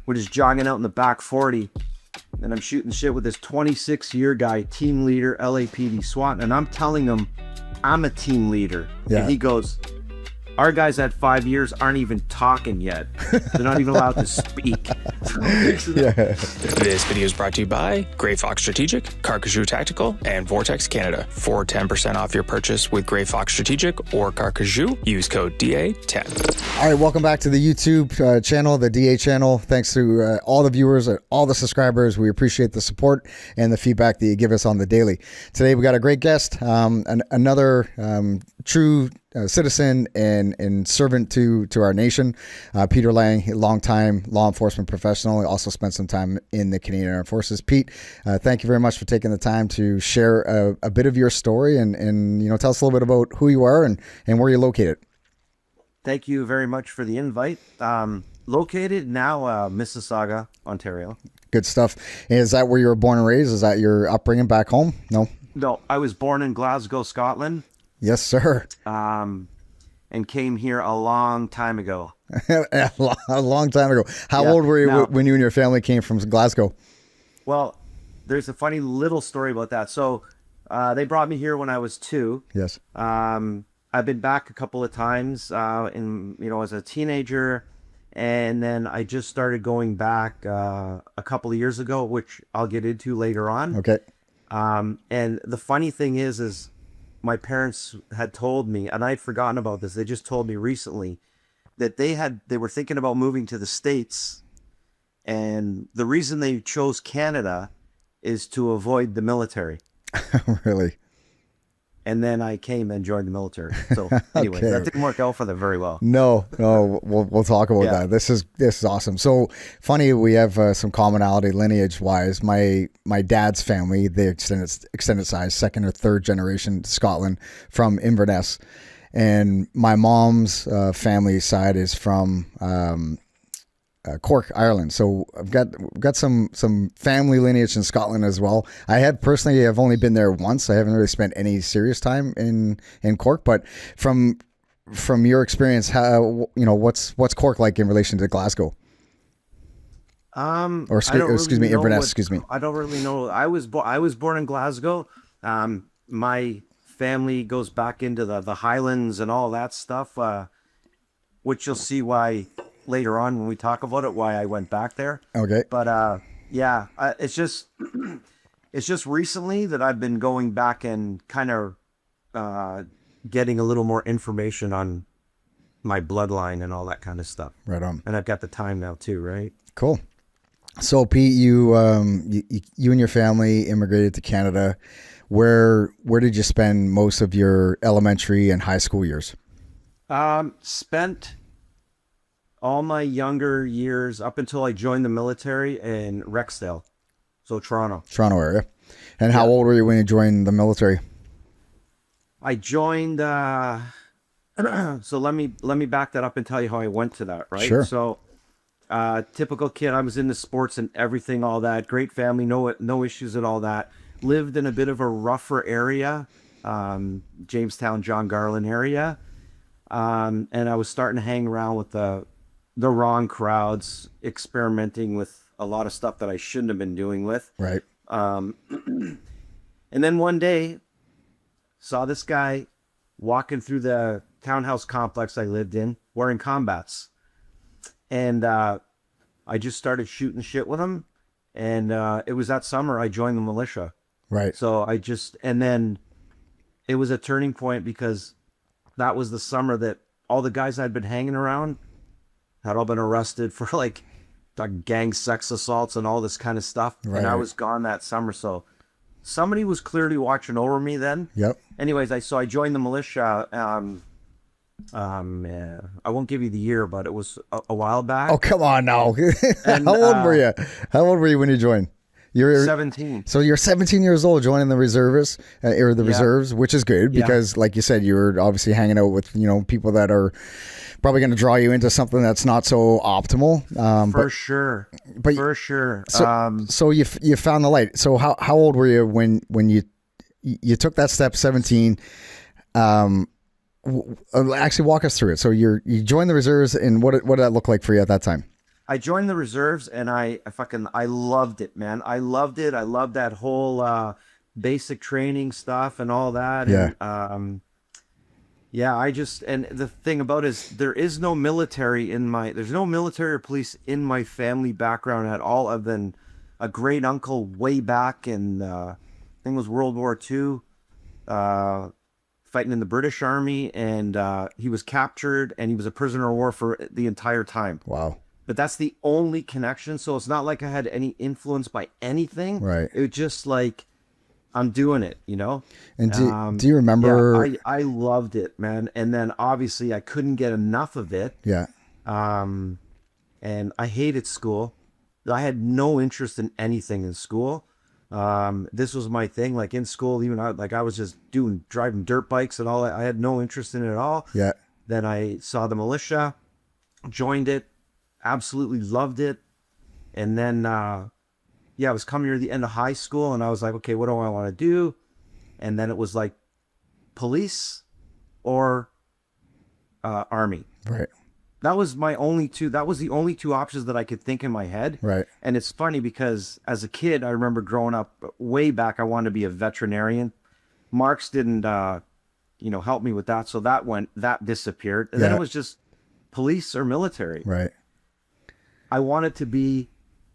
we're just jogging out in the back 40, and I'm shooting shit with this 26-year guy, team leader, LAPD SWAT, and I'm telling him I'm a team leader. Yeah. And he goes, our guys at 5 years aren't even talking yet. They're not even allowed to speak. Yeah. This video is brought to you by Grey Fox Strategic, Carcajou Tactical, and Vortex Canada. For 10% off your purchase with Grey Fox Strategic or Carcajou, use code DA10. All right, welcome back to the YouTube channel, the DA channel. Thanks to all the viewers, all the subscribers. We appreciate the support and the feedback that you give us on the daily. Today we got a great guest, another true citizen and servant to our nation, Peter Lang, a longtime law enforcement professional. He also spent some time in the Canadian Armed Forces. Pete, thank you very much for taking the time to share a bit of your story and tell us a little bit about who you are and where you're located. Thank you very much for the invite. Located now Mississauga, Ontario. Good stuff. Is that where you were born and raised? Is that your upbringing back home? No, I was born in Glasgow, Scotland. Yes, sir. And came here a long time ago. A long time ago. How old were you when you and your family came from Glasgow? Well, there's a funny little story about that. So they brought me here when I was 2. Yes. I've been back a couple of times as a teenager, and then I just started going back a couple of years ago, which I'll get into later on. Okay. And the funny thing is my parents had told me, and I'd forgotten about this. They just told me recently that they were thinking about moving to the States, and the reason they chose Canada is to avoid the military. Really? And then I came and joined the military. So anyway, Okay. That didn't work out for them very well. No, we'll talk about that. This is awesome. So funny, we have some commonality lineage wise. My dad's family, the extended size, second or third generation Scotland from Inverness, and my mom's family side is from Cork, Ireland. So I've got some family lineage in Scotland as well. I have only been there once. I haven't really spent any serious time in Cork, but from your experience, how what's Cork like in relation to Glasgow? Inverness. I don't really know. I was born in Glasgow. My family goes back into the Highlands and all that stuff, which you'll see why later on when we talk about it, why I went back there. Okay. But it's just recently that I've been going back and kind of getting a little more information on my bloodline and all that kind of stuff. Right on. And I've got the time now too, right? Cool. So Pete, you and your family immigrated to Canada. Where did you spend most of your elementary and high school years? Spent all my younger years up until I joined the military in Rexdale, so Toronto area. And how old were you when you joined the military? I joined. So let me back that up and tell you how I went to that. Right. Sure. So, typical kid. I was into sports and everything, all that. Great family, no issues and all that. Lived in a bit of a rougher area, Jamestown, John Garland area, and I was starting to hang around with the wrong crowds, experimenting with a lot of stuff that I shouldn't have been doing with. Right. And then one day saw this guy walking through the townhouse complex I lived in wearing combats. And I just started shooting shit with him. And it was that summer I joined the militia. Right. So and then it was a turning point because that was the summer that all the guys I'd been hanging around had all been arrested for like gang sex assaults and all this kind of stuff. Right. And I was gone that summer. So somebody was clearly watching over me then. Yep. Anyways, I joined the militia. I won't give you the year, but it was a while back. Oh, come on now. And, How old were you? How old were you when you joined? You're 17. So you're 17 years old joining the reservists or the reserves, which is good because like you said, you're obviously hanging out with, people that are probably going to draw you into something that's not so optimal. For sure. So you found the light. So how old were you when you took that step, 17? Actually walk us through it. So you joined the reserves, and what did that look like for you at that time? I joined the reserves and I loved it, man. I loved it. I loved that whole basic training stuff and all that. Yeah. And yeah, and the thing about it is there's no military or police in my family background at all, other than a great uncle way back in I think it was World War II, fighting in the British Army, and he was captured and he was a prisoner of war for the entire time. Wow. But that's the only connection. So it's not like I had any influence by anything. Right. It was just like, I'm doing it, you know? And do you remember? Yeah, I loved it, man. And then obviously I couldn't get enough of it. Yeah. And I hated school. I had no interest in anything in school. This was my thing. Like in school, even I was just driving dirt bikes and all that. I had no interest in it at all. Yeah. Then I saw the militia, joined it, absolutely loved it. And then, I was coming near the end of high school and I was like, okay, what do I want to do? And then it was like police or army. Right. That was the only two options that I could think in my head. Right. And it's funny because as a kid, I remember growing up way back, I wanted to be a veterinarian. Marks didn't, help me with that. So that disappeared. And then it was just police or military. Right. I wanted to be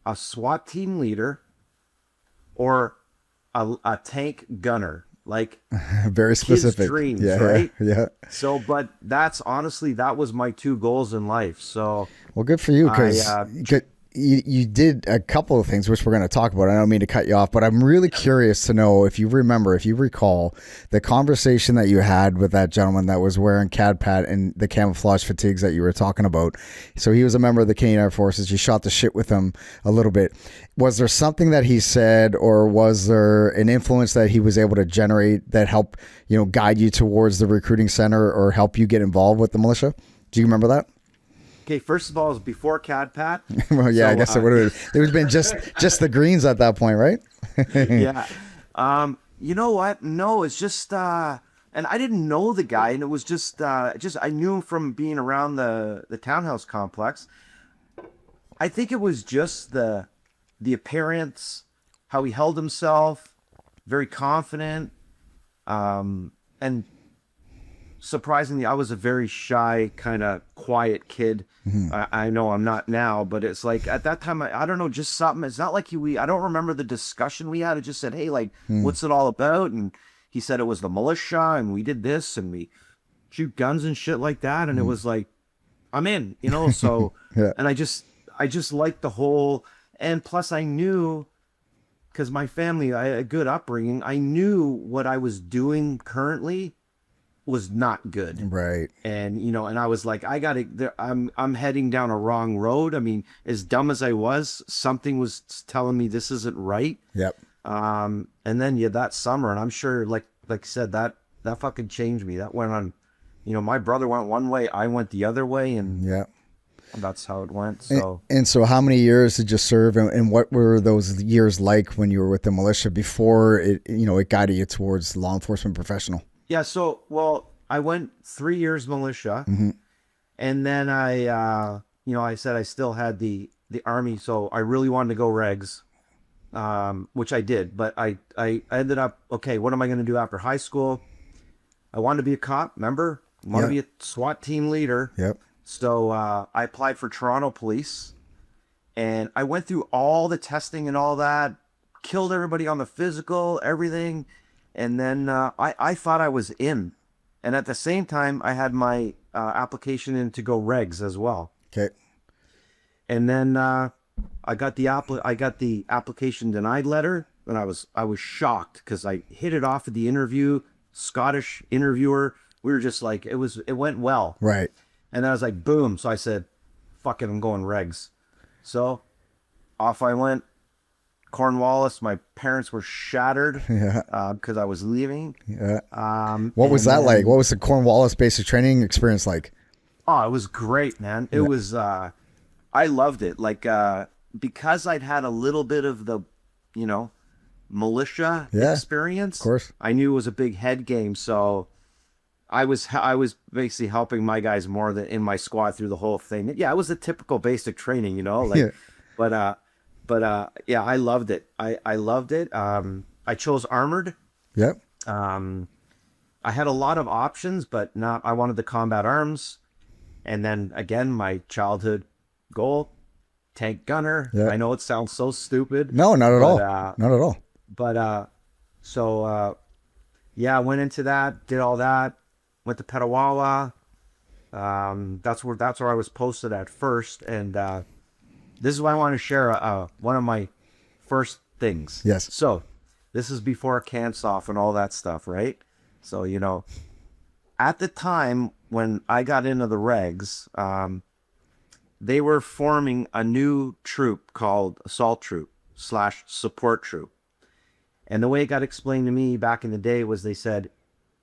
a SWAT team leader or a tank gunner. Like very specific kids' dreams, yeah, right? Yeah. So, but that was my two goals in life. So, well, good for you, because you did a couple of things, which we're going to talk about. I don't mean to cut you off, but I'm really curious to know if you recall the conversation that you had with that gentleman that was wearing CAD pad and the camouflage fatigues that you were talking about. So he was a member of the Canadian Armed Forces. You shot the shit with him a little bit. Was there something that he said, or was there an influence that he was able to generate that helped, guide you towards the recruiting center or help you get involved with the militia? Do you remember that? Okay, first of all, it was before CAD Pat. Well, yeah, so, I guess it would have. It would have been just the greens at that point, right? Yeah. You know what? No, it's just, and I didn't know the guy, and it was just I knew him from being around the townhouse complex. I think it was just the appearance, how he held himself, very confident, and surprisingly, I was a very shy, kind of quiet kid. Mm-hmm. I know I'm not now, but it's like at that time, I don't know, just something. It's not like I don't remember the discussion we had. It just said, hey, like, what's it all about? And he said it was the militia and we did this and we shoot guns and shit like that. And it was like, I'm in, so, yeah. And I just liked the whole, and plus I knew, because my family, I had a good upbringing. I knew what I was doing currently was not good. Right. And, and I was like, I'm heading down a wrong road. I mean, as dumb as I was, something was telling me this isn't right. Yep. And then that summer, and I'm sure, like I said, that fucking changed me. That went on, my brother went one way, I went the other way, and yeah, that's how it went. So, and so how many years did you serve, and what were those years like when you were with the militia before it guided you towards law enforcement professional? Yeah, so, I went 3 years militia, mm-hmm. and then I said I still had the Army, so I really wanted to go regs, which I did, but I ended up, okay, what am I going to do after high school? I wanted to be a cop, remember? I wanted to be a SWAT team leader. Yep. So I applied for Toronto Police, and I went through all the testing and all that, killed everybody on the physical, everything. And then I thought I was in. And at the same time, I had my application in to go regs as well. Okay. And then I got the application denied letter, and I was shocked because I hit it off at the interview. Scottish interviewer. We were just like, it went well. Right. And then I was like, boom. So I said, fuck it, I'm going regs. So off I went. Cornwallis, my parents were shattered because I was leaving. Yeah. What was that like? What was the Cornwallis basic training experience like? Oh, it was great, man. It was, I loved it. Like, because I'd had a little bit of the, militia experience. Of course. I knew it was a big head game. So I was basically helping my guys more than in my squad through the whole thing. Yeah, it was a typical basic training, like, Yeah. yeah, I loved it. I loved it. I chose armored. Yep. I had a lot of options, but not. I wanted the combat arms, and then again, my childhood goal, tank gunner. Yeah. I know it sounds so stupid. No, not at but, all. Uh, Not at all. but yeah, I went into that, did all that, went to Petawawa. That's where I was posted at first, and this is why I want to share one of my first things. Yes. So this is before CANSOF and all that stuff, right? So at the time when I got into the regs, they were forming a new troop called Assault Troop / Support Troop. And the way it got explained to me back in the day was they said,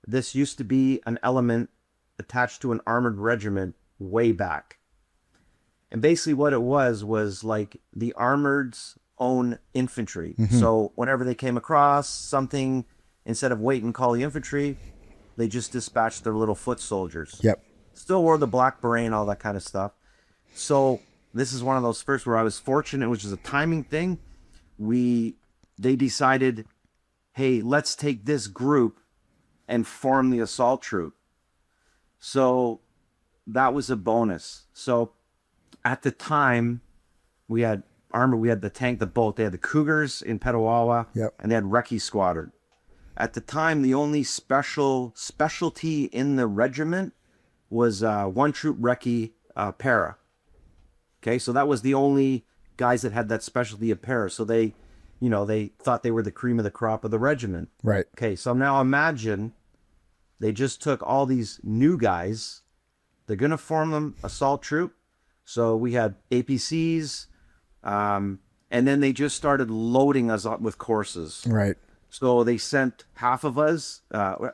this used to be an element attached to an armored regiment way back. And basically what it was like the armored's own infantry. So whenever they came across something, instead of wait and call the infantry, they just dispatched their little foot soldiers. Yep. Still wore the black beret and all that kind of stuff. So this is one of those first where I was fortunate, which is a timing thing. They decided, hey, let's take this group and form the assault troop. So that was a bonus. So at the time, we had armor, we had the tank, the boat. They had the Cougars in Petawawa, Yep. and they had Recce Squadron. At the time, the only specialty in the regiment was one troop Recce para. Okay, so that was the only guys that had that specialty of para. So they thought they were the cream of the crop of the regiment. Right. Okay, so now imagine they just took all these new guys. They're going to form them assault troop. So we had APCs, and then they just started loading us up with courses. Right. So they sent half of us.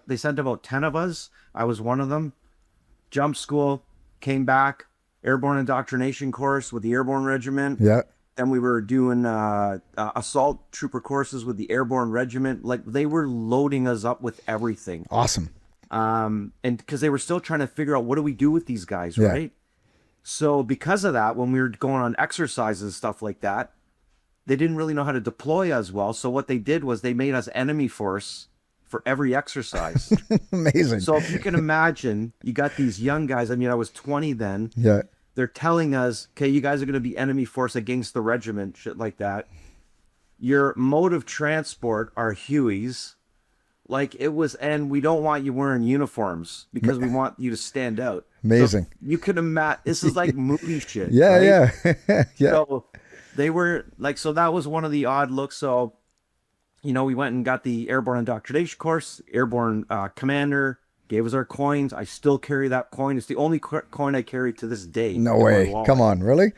They sent about 10 of us. I was one of them. Jumped school, came back, airborne indoctrination course with the airborne regiment. Yeah. Then we were doing assault trooper courses with the airborne regiment. Like they were loading us up with everything. Awesome. And because they were still trying to figure out what do we do with these guys, Yeah. right? So because of that, when we were going on exercises and stuff like that, they didn't really know how to deploy us well. So what they did was they made us enemy force for every exercise. Amazing. So if you can imagine, you got these young guys. I mean, I was 20 then. Yeah. They're telling us, okay, you guys are going to be enemy force against the regiment, shit like that. Your mode of transport are Hueys. Like it was, and we don't want you wearing uniforms because we want you to stand out. Amazing. So you could imagine, this is like movie shit. Yeah. right? Yeah. Yeah. So they were like, so that was one of the odd looks. So, we went and got the airborne indoctrination course, airborne commander gave us our coins. I still carry that coin. It's the only coin I carry to this day. No way. Come on, really?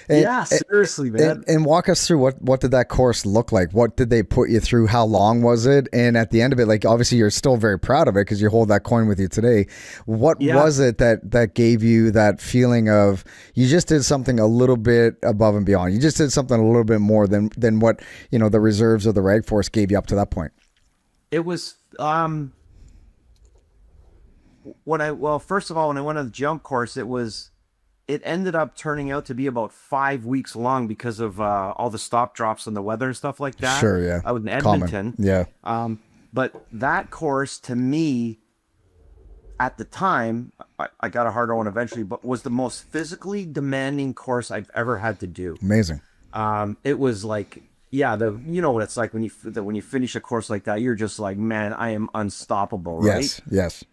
Yeah, seriously, man. And walk us through what did that course look like? What did they put you through? How long was it? And at the end of it, like obviously you're still very proud of it because you hold that coin with you today. What was it that gave you that feeling of you just did something a little bit above and beyond? You just did something a little bit more than what the reserves or the reg force gave you up to that point. It was first of all, when I went on the jump course, it ended up turning out to be about 5 weeks long because of all the stop drops and the weather and stuff like that. Sure, yeah. I was in Edmonton. Common. Yeah. But that course to me at the time, I got a harder one eventually, but was the most physically demanding course I've ever had to do. Amazing. It was like, yeah, you know what it's like when you finish a course like that, you're just like, man, I am unstoppable, right? Yes.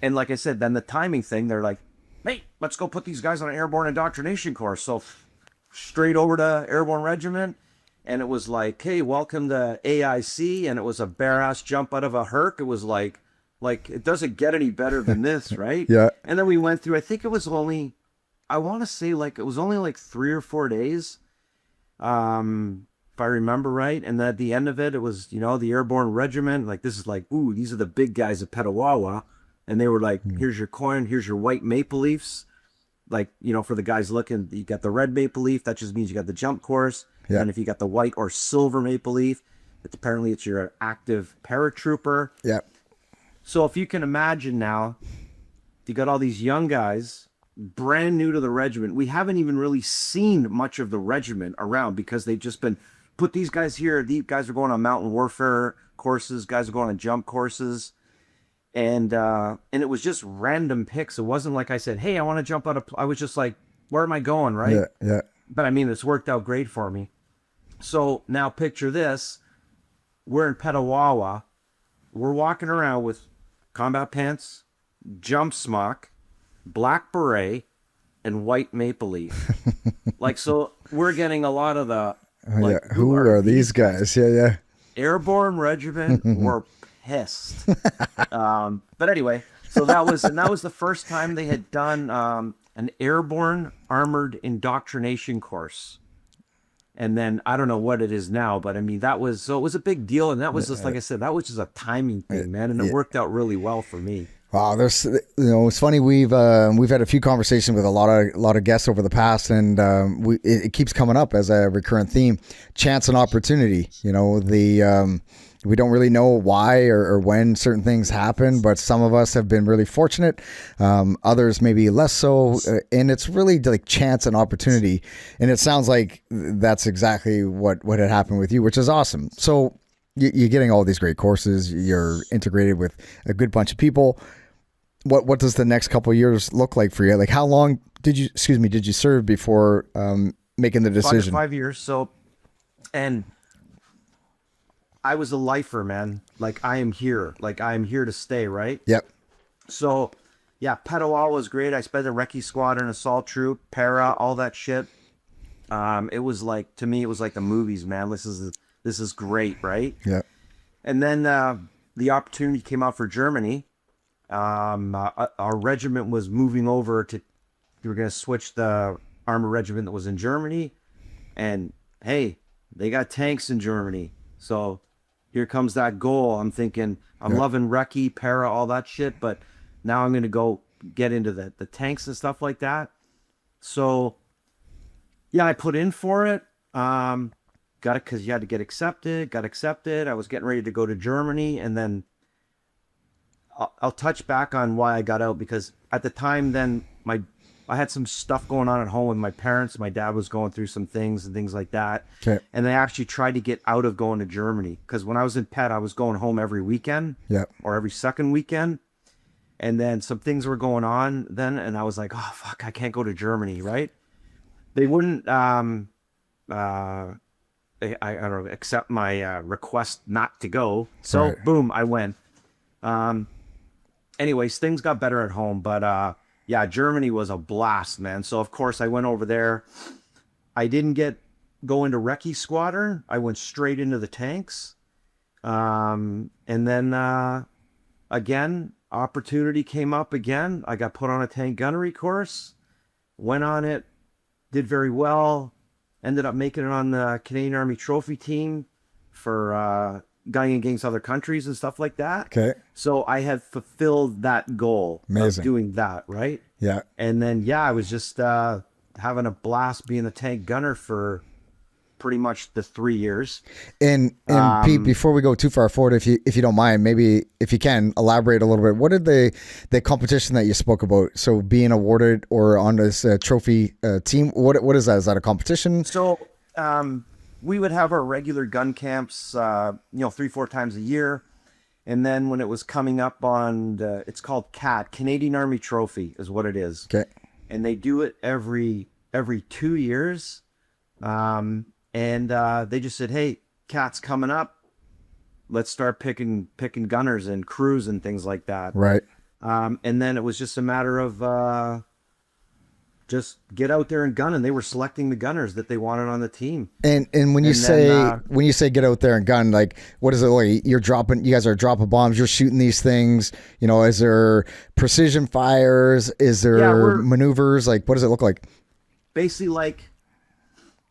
And like I said, then the timing thing, they're like, hey, let's go put these guys on an airborne indoctrination course. So straight over to airborne regiment. And it was like, hey, welcome to AIC. And it was a bare ass jump out of a Herc. It was like it doesn't get any better than this, right? Yeah. And then we went through, I think it was only, I want to say like, it was only like 3 or 4 days. If I remember right. And then at the end of it, it was, the airborne regiment. Like, this is like, ooh, these are the big guys at Petawawa. And they were like, here's your coin, here's your white maple leafs. Like, for the guys looking, you got the red maple leaf. That just means you got the jump course. Yeah. And if you got the white or silver maple leaf, apparently it's your active paratrooper. Yeah. So if you can imagine now, you got all these young guys, brand new to the regiment. We haven't even really seen much of the regiment around because they've just been put these guys here. These guys are going on mountain warfare courses. Guys are going on jump courses. And it was just random picks. It wasn't like I said, hey, I want to jump out of, I was just like, where am I going? Right. Yeah. Yeah. But I mean, it's worked out great for me. So now picture this. We're in Petawawa. We're walking around with combat pants, jump smock, black beret, and white maple leaf. Like, so we're getting a lot of the, like, yeah. Who are these guys? Yeah. Yeah. Airborne Regiment were pissed. But anyway, so that was the first time they had done an airborne armored indoctrination course. And then I don't know what it is now, but I mean, it was a big deal. And that was just, like I said, that was just a timing thing, man. And it worked out really well for me. Wow, it's funny. We've had a few conversations with a lot of guests over the past, and it keeps coming up as a recurrent theme: chance and opportunity. We don't really know why or when certain things happen, but some of us have been really fortunate. Others maybe less so, and it's really like chance and opportunity. And it sounds like that's exactly what had happened with you, which is awesome. So you're getting all these great courses. You're integrated with a good bunch of people. What does the next couple of years look like for you? Like, how long did you serve before making the decision? 5 years. So, and I was a lifer, man. Like, I am here. Like, I am here to stay, right? Yep. So, yeah, Petawawa was great. I spent a recce squadron, assault troop, para, all that shit. It was like, to me, it was like the movies, man. This is great, right? Yeah. And then the opportunity came out for Germany. Our regiment was moving over to, we were going to switch the armor regiment that was in Germany. And hey, they got tanks in Germany. So here comes that goal. I'm thinking, I'm loving recce, para, all that shit. But now I'm going to go get into the tanks and stuff like that. So yeah, I put in for it. Got it because you had to get accepted. Got accepted. I was getting ready to go to Germany, and then I'll touch back on why I got out, because at the time then I had some stuff going on at home with my parents. My dad was going through some things and things like that. Okay. And they actually tried to get out of going to Germany, because when I was in Pet, I was going home every weekend or every second weekend. And then some things were going on then, and I was like, oh, fuck, I can't go to Germany, right? They wouldn't I don't know, accept my request not to go. So boom, I went. Anyways, things got better at home, but yeah, Germany was a blast, man. So of course I went over there. I didn't go into recce squadron. I went straight into the tanks. And then again, opportunity came up again. I got put on a tank gunnery course, went on it, did very well. Ended up making it on the Canadian Army trophy team for gunning against other countries and stuff like that. Okay. So I had fulfilled that goal of doing that, right? Yeah. And then, yeah, I was just having a blast being the tank gunner for pretty much the 3 years. And Pete, before we go too far forward, if you don't mind, maybe if you can elaborate a little bit, what did the competition that you spoke about? So being awarded or on this trophy team, what is that? Is that a competition? So we would have our regular gun camps, 3-4 times a year. And then when it was coming up on it's called CAT, Canadian Army Trophy is what it is. Okay. And they do it every 2 years. And they just said, hey, CAT's coming up. Let's start picking gunners and crews and things like that. Right. And then it was just a matter of just get out there and gun, and they were selecting the gunners that they wanted on the team. And when you say get out there and gun, like, what is it like? You guys are dropping bombs, you're shooting these things, is there precision fires? Is there maneuvers? Like, what does it look like? Basically, like,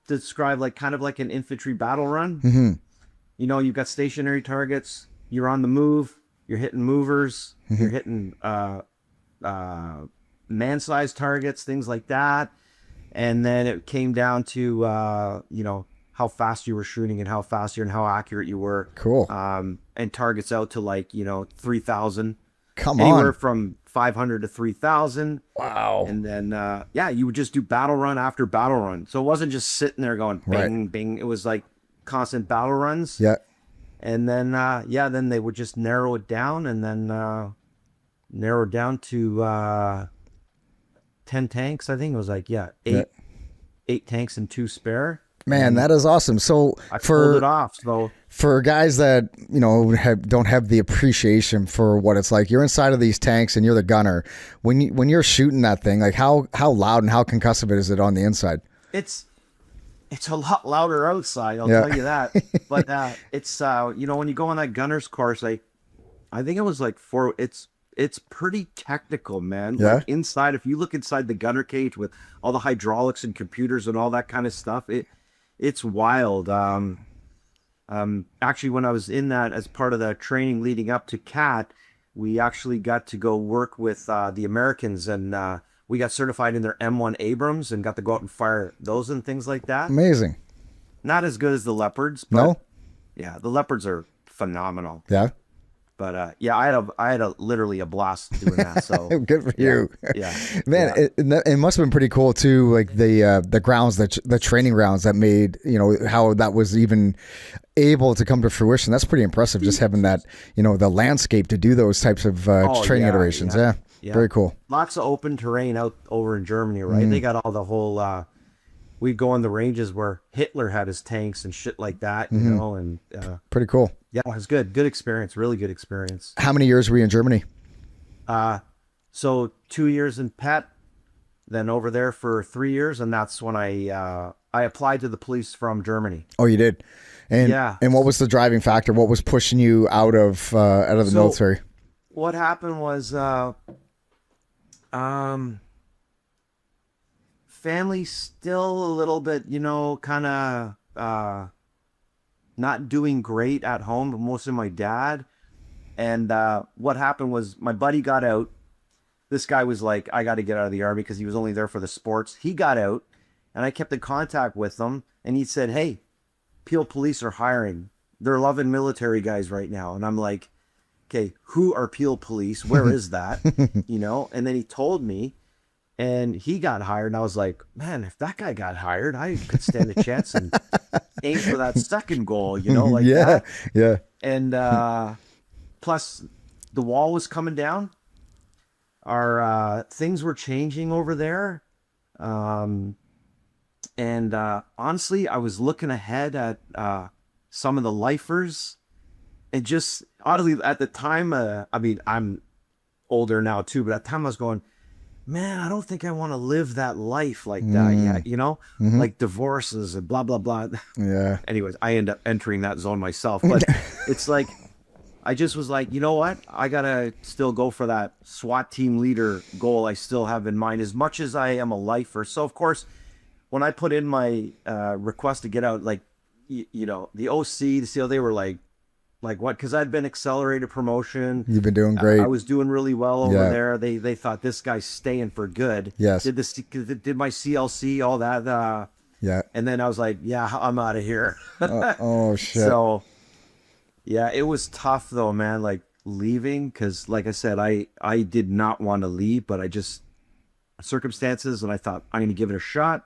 describe like kind of like an infantry battle run. Mm-hmm. You've got stationary targets, you're on the move, you're hitting movers, you're hitting man-sized targets, things like that. And then it came down to how fast you were shooting and how fast and how accurate you were. Cool. And targets out to 3,000. Come anywhere on. from 500 to 3,000. Wow. And then, you would just do battle run after battle run. So it wasn't just sitting there going bing, bing. It was like constant battle runs. Yeah. And then, then they would just narrow it down and then narrow it down to 10 tanks. I think it was like, eight tanks and 2 spare. Man, that is awesome. So I pulled it off. So for guys that, don't have the appreciation for what it's like, you're inside of these tanks and you're the gunner. When you're shooting that thing, like how loud and how concussive is it on the inside? it's a lot louder outside, I'll tell you that. But it's when you go on that gunner's course, I think it was like it's pretty technical, man. Yeah. Like inside, if you look inside the gunner cage with all the hydraulics and computers and all that kind of stuff, it's wild. Actually, when I was in that as part of the training leading up to CAT, we actually got to go work with the Americans, and we got certified in their M1 Abrams and got to go out and fire those and things like that. Amazing. Not as good as the Leopards, but No? yeah, the Leopards are phenomenal. Yeah. But I had literally a blast doing that. So good for you. Yeah. Man, Yeah. it must have been pretty cool too, like the grounds, the training grounds that made, how that was even able to come to fruition. That's pretty impressive, just having that, the landscape to do those types of training iterations. Yeah. Very cool. Lots of open terrain out over in Germany, right? They got all the whole we'd go on the ranges where Hitler had his tanks and shit like that, and Pretty cool. yeah, it was good. Good experience, really good experience. How many years were you in Germany? So 2 years in PET, then over there for 3 years, and that's when I applied to the police from Germany. Oh, you did. And Yeah. and what was the driving factor? What was pushing you out of the military? What happened was family still a little bit, kind of not doing great at home, but mostly my dad. And what happened was my buddy got out. This guy was like, I got to get out of the Army because he was only there for the sports. He got out, and I kept in contact with him, and he said, hey, Peel Police are hiring. They're loving military guys right now. And I'm like, okay, who are Peel Police? Where is that? And then he told me, and he got hired. And I was like, man, if that guy got hired, I could stand a chance and aim for that second goal, like that. Yeah. And plus, the wall was coming down. Our things were changing over there. And honestly, I was looking ahead at some of the lifers. And just, oddly, at the time, I'm older now too, but at the time I was going, man, I don't think I want to live that life like that yet, like divorces and blah, blah, blah. Yeah. Anyways, I end up entering that zone myself, but it's like, I just was like, you know what? I got to still go for that SWAT team leader goal I still have in mind as much as I am a lifer. So of course, when I put in my request to get out, like, the OC, the CO, they were like what? Because I'd been accelerated promotion. You've been doing great. I was doing really well over there. They thought this guy's staying for good. Yes. Did my CLC, all that. Yeah. And then I was like, yeah, I'm out of here. Oh shit. So, yeah, it was tough though, man. Like leaving, because like I said, I did not want to leave, but I just circumstances, and I thought I'm gonna give it a shot.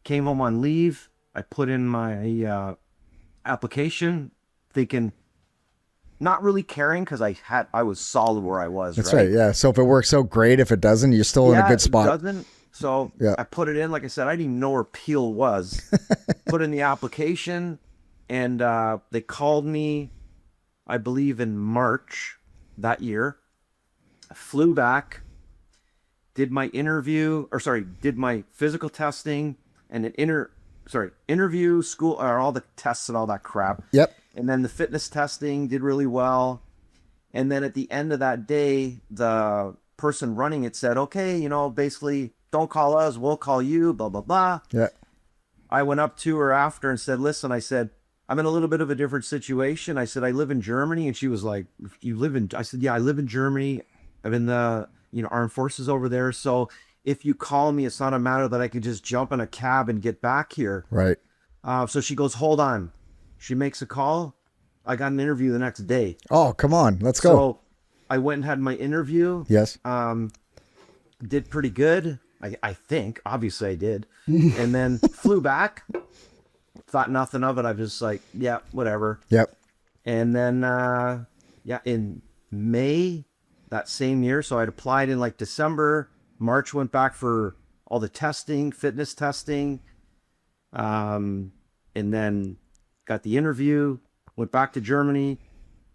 Came home on leave. I put in my application, thinking, not really caring, because I was solid where I was. That's right. Yeah. So if it works out, great. If it doesn't, you're still in a good spot. If it doesn't, so Yeah. I put it in. Like I said, I didn't even know where Peel was. Put in the application, and they called me, I believe in March that year. I flew back, did my physical testing, and an interview, school, or all the tests and all that crap. Yep. And then the fitness testing did really well. And then at the end of that day, the person running it said, okay, basically, don't call us, we'll call you, blah, blah, blah. Yeah. I went up to her after and said, listen, I said, I'm in a little bit of a different situation. I said, I live in Germany. And she was like, I said, yeah, I live in Germany. I'm in the, armed forces over there. So if you call me, it's not a matter that I could just jump in a cab and get back here. Right. So she goes, hold on. She makes a call. I got an interview the next day. Oh, come on. Let's go. So I went and had my interview. Yes. Did pretty good. I think, obviously I did. And then flew back, thought nothing of it. I was just like, yeah, whatever. Yep. And then, in May that same year, so I'd applied in like December, March went back for all the testing, fitness testing, and then got the interview, went back to Germany,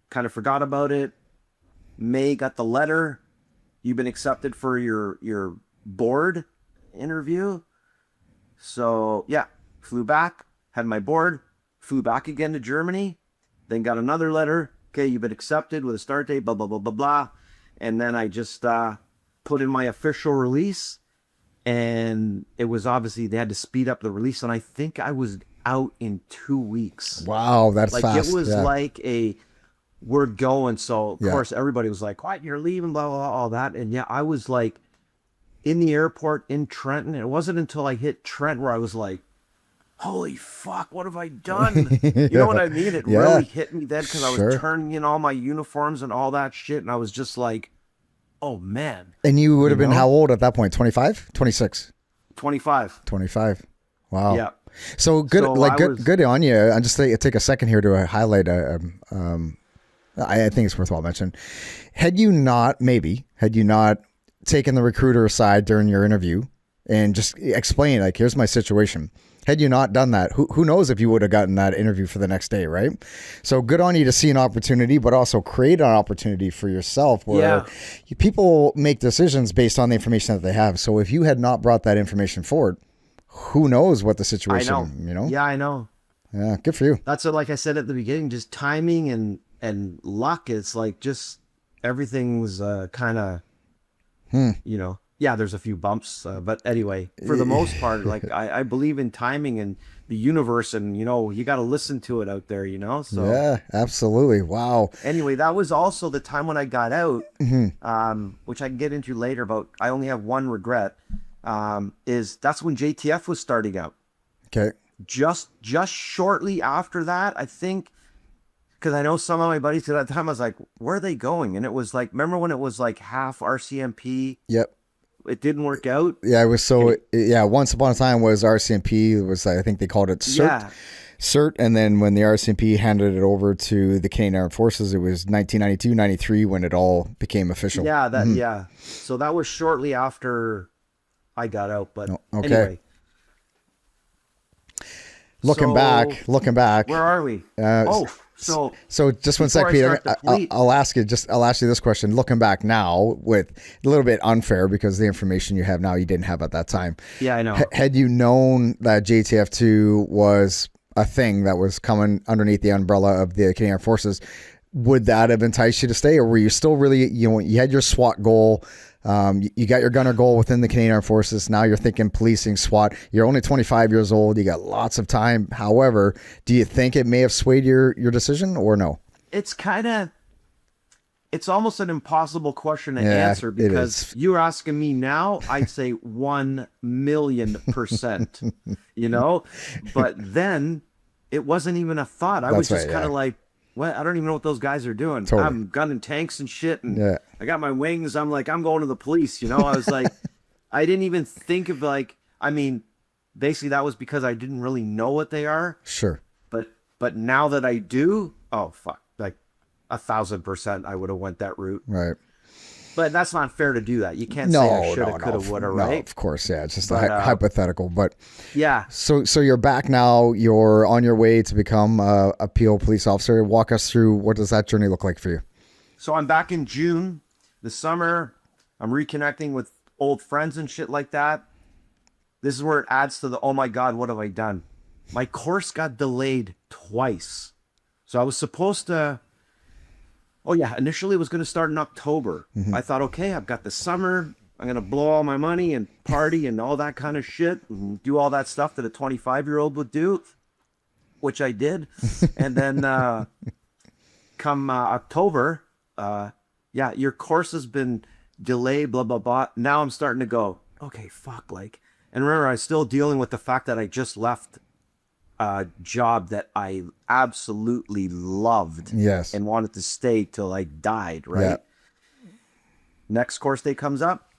kind of forgot about it. May got the letter. You've been accepted for your board interview. So yeah, flew back, had my board, flew back again to Germany, then got another letter. Okay, you've been accepted with a start date, blah, blah, blah, blah, blah. And then I just put in my official release, and it was obviously they had to speed up the release, and I think I was out in 2 weeks. Wow, that's like fast. It was like we're going. So of Yeah. course everybody was like, "What? You're leaving?" Blah, blah, blah, all that. And yeah, I was like in the airport in Trenton. It wasn't until I hit Trent where I was like, "Holy fuck, what have I done?" You know what I mean? It Yeah. really hit me then because I was Sure. turning in all my uniforms and all that shit, and I was just like, "Oh man." And you would have been know? how old at that point? 25? 26? 25. 25. Wow. Yeah. So good, So like I good, was- good on you. I just take a second here to highlight. I think it's worthwhile mentioning. Had you not taken the recruiter aside during your interview and just explain, like, here's my situation. Had you not done that, who knows if you would have gotten that interview for the next day, right? So good on you to see an opportunity, but also create an opportunity for yourself where people make decisions based on the information that they have. So if you had not brought that information forward, who knows what the situation, I know. you know? Yeah, I know. Yeah, good for you. That's what, like I said at the beginning, just timing and luck. It's like just everything's kind of, you know, yeah, there's a few bumps. But anyway, for the most part, like I believe in timing and the universe, and, you know, you got to listen to it out there, you know? So Yeah, absolutely. Wow. anyway, that was also the time when I got out, which I can get into later, but I only have one regret, is that's when JTF was starting out. Okay. Just shortly after that, I think, because I know some of my buddies at that time, I was like, where are they going? And it was like, remember when it was like half RCMP? Yep. It didn't work out. Yeah, it was so. Yeah, once upon a time was RCMP. It was, I think they called it CERT. Yeah. CERT, and then when the RCMP handed it over to the Canadian Armed Forces, it was 1992, 93 when it all became official. Yeah, yeah. So that was shortly after I got out. But okay. anyway. Looking back. Where are we? So just one sec, before I Peter. start the fleet- I'll ask you this question. Looking back now, with a little bit unfair because the information you have now you didn't have at that time. Yeah, I know. Had you known that JTF2 was a thing that was coming underneath the umbrella of the Canadian Armed Forces, would that have enticed you to stay, or were you still really, you had your SWAT goal? You got your gunner goal within the Canadian Armed Forces. Now you're thinking policing, SWAT. You're only 25 years old. You got lots of time. However, do you think it may have swayed your decision or no? It's almost an impossible question to Yeah, answer, it because is. you're asking me now, I'd say 1,000,000%, you know, but then it wasn't even a thought. I was That's just right, kind of yeah. like, well, I don't even know what those guys are doing. Totally. I'm gunning tanks and shit. And Yeah. I got my wings. I'm like, I'm going to the police, you know? I was like, I didn't even think of basically that was because I didn't really know what they are. Sure. But now that I do, oh fuck, like 1,000% I would have went that route. Right. But that's not fair to do that. You can't say I should have, could have, would have, No, right? of course. Yeah. It's just But, hypothetical, but Yeah. so you're back now, you're on your way to become a PO police officer. Walk us through, what does that journey look like for you? So I'm back in June, the summer. I'm reconnecting with old friends and shit like that. This is where it adds to the, oh my God, what have I done? My course got delayed twice. So I was supposed to, initially it was going to start in October. I thought, okay, I've got the summer. I'm going to blow all my money and party and all that kind of shit and do all that stuff that a 25-year-old would do, which I did. And then come October, your course has been delayed, blah, blah, blah. Now I'm starting to go, okay, fuck, like, and remember, I was still dealing with the fact that I just left a job that I absolutely loved Yes. and wanted to stay till I died, right? Yeah. Next course day comes up,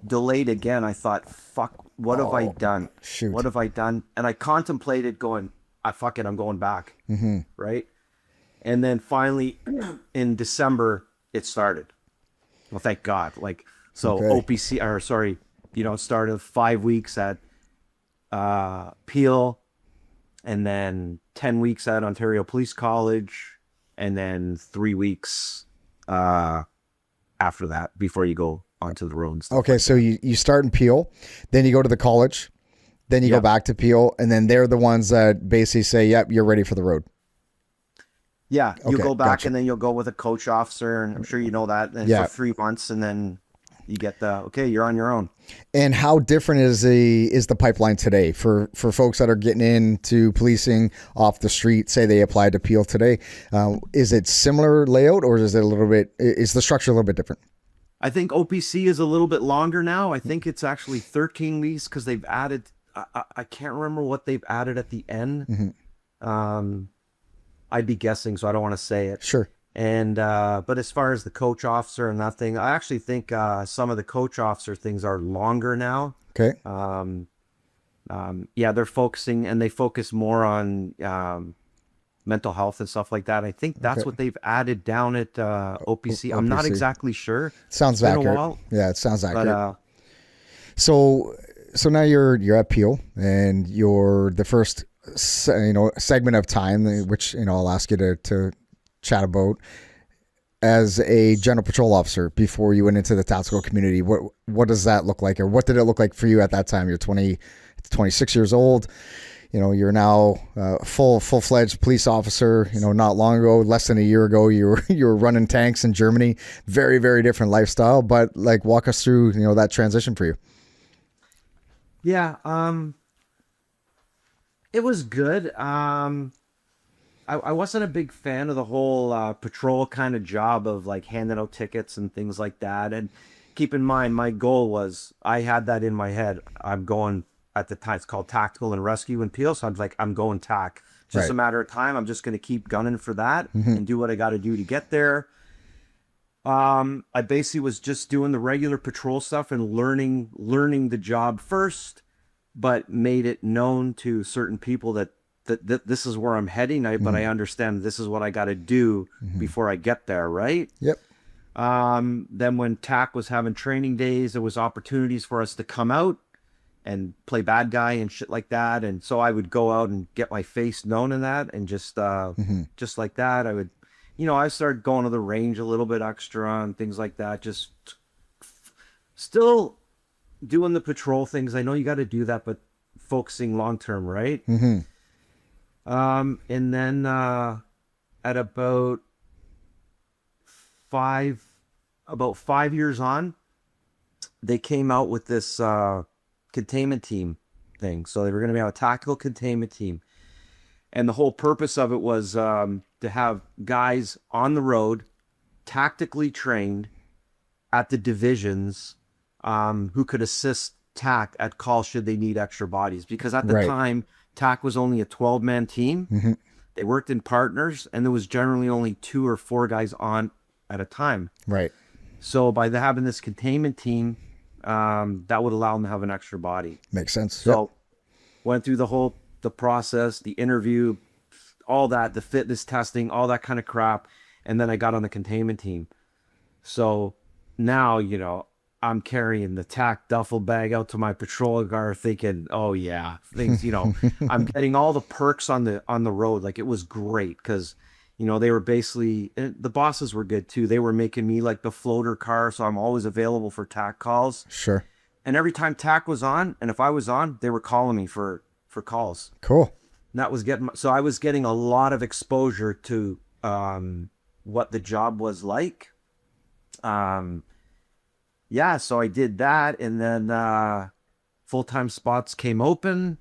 delayed again. I thought, fuck, what have I done? Shoot. What have I done? And I contemplated going, fuck it, I'm going back. Right. And then finally in December, it started. Well, thank God. Like, so OPC, or sorry, it started 5 weeks at Peel, and then 10 weeks at Ontario Police College, and then 3 weeks after that before you go onto the road and stuff. Okay, so you start in Peel, then you go to the college, then you go back to Peel, and then they're the ones that basically say, yep, you're ready for the road. Yeah, you go back and then you'll go with a coach officer, and I'm sure you know that, and for 3 months, and then you get you're on your own. And how different is the pipeline today for folks that are getting into policing off the street? Say they applied to Peel today, is it similar layout, or is the structure a little bit different? I think OPC is a little bit longer now. I think it's actually 13 weeks because they've added. I can't remember what they've added at the end. I'd be guessing, so I don't want to say it. Sure. And but as far as the coach officer and that thing, I actually think some of the coach officer things are longer now. Okay. They're focusing, and they focus more on mental health and stuff like that. I think that's what they've added down at OPC. I'm not exactly sure. Sounds accurate. Yeah, it sounds accurate. But, so now you're at Peel, and you're the first segment of time, which I'll ask you to chat about, as a general patrol officer before you went into the tactical community. What does that look like, or what did it look like for you at that time? You're 26 years old. You're now a full-fledged police officer. Not long ago, less than a year ago, you were running tanks in Germany. Very, very different lifestyle. But walk us through that transition for you. Yeah, it was good. I wasn't a big fan of the whole patrol kind of job of handing out tickets and things like that. And keep in mind, my goal was, I had that in my head. I'm going, at the time, it's called Tactical and Rescue in Peel. So I'm going TAC. Just a matter of time. I'm just going to keep gunning for that and do what I got to do to get there. I basically was just doing the regular patrol stuff and learning the job first, but made it known to certain people that this is where I'm heading. But I understand this is what I got to do before I get there. Right. Yep. Then when TAC was having training days, there was opportunities for us to come out and play bad guy and shit like that. And so I would go out and get my face known in that. And just like that, I would, I started going to the range a little bit extra and things like that. Just still doing the patrol things. I know you got to do that, but focusing long-term. Right. And then, at about 5 years on, they came out with this, containment team thing. So they were going to be on a tactical containment team. And the whole purpose of it was, to have guys on the road, tactically trained at the divisions, who could assist TAC at call should they need extra bodies. Because at the time, TAC was only a 12-man team. They worked in partners, and there was generally only 2 or 4 guys on at a time. Right. So by having this containment team, that would allow them to have an extra body. Makes sense. So went through the process, the interview, all that, the fitness testing, all that kind of crap. And then I got on the containment team. So now, I'm carrying the TAC duffel bag out to my patrol car thinking, oh yeah, things, I'm getting all the perks on the road. It was great because, they were basically, the bosses were good too. They were making me the floater car. So I'm always available for TAC calls. Sure. And every time TAC was on, and if I was on, they were calling me for calls. Cool. And that was so I was getting a lot of exposure to, what the job was like. Yeah, so I did that, and then full-time spots came open,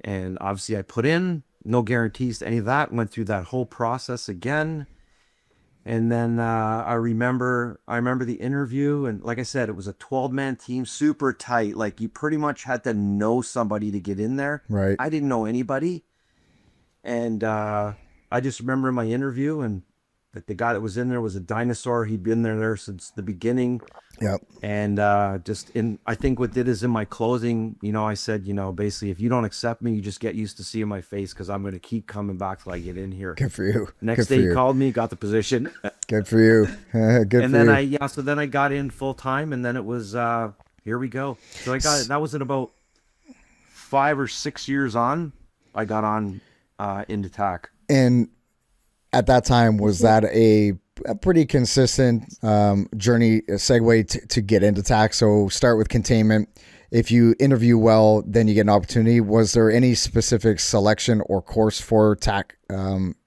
and obviously I put in, no guarantees to any of that, went through that whole process again. And then I remember the interview, and like I said, it was a 12-man team, super tight. You pretty much had to know somebody to get in there. Right. I didn't know anybody. And I just remember my interview, and That the guy that was in there was a dinosaur. He'd been there since the beginning. Yep. And I think what did is in my closing, I said, basically, if you don't accept me, you just get used to seeing my face because I'm going to keep coming back till I get in here. Good for you. Next day, he called me, got the position. Good for you. And then so then I got in full time, and then it was, here we go. So I got it. That was in about 5 or 6 years on. I got on into TAC. And at that time, was that a pretty consistent journey, a segue to get into TAC? So start with containment. If you interview well, then you get an opportunity. Was there any specific selection or course for TAC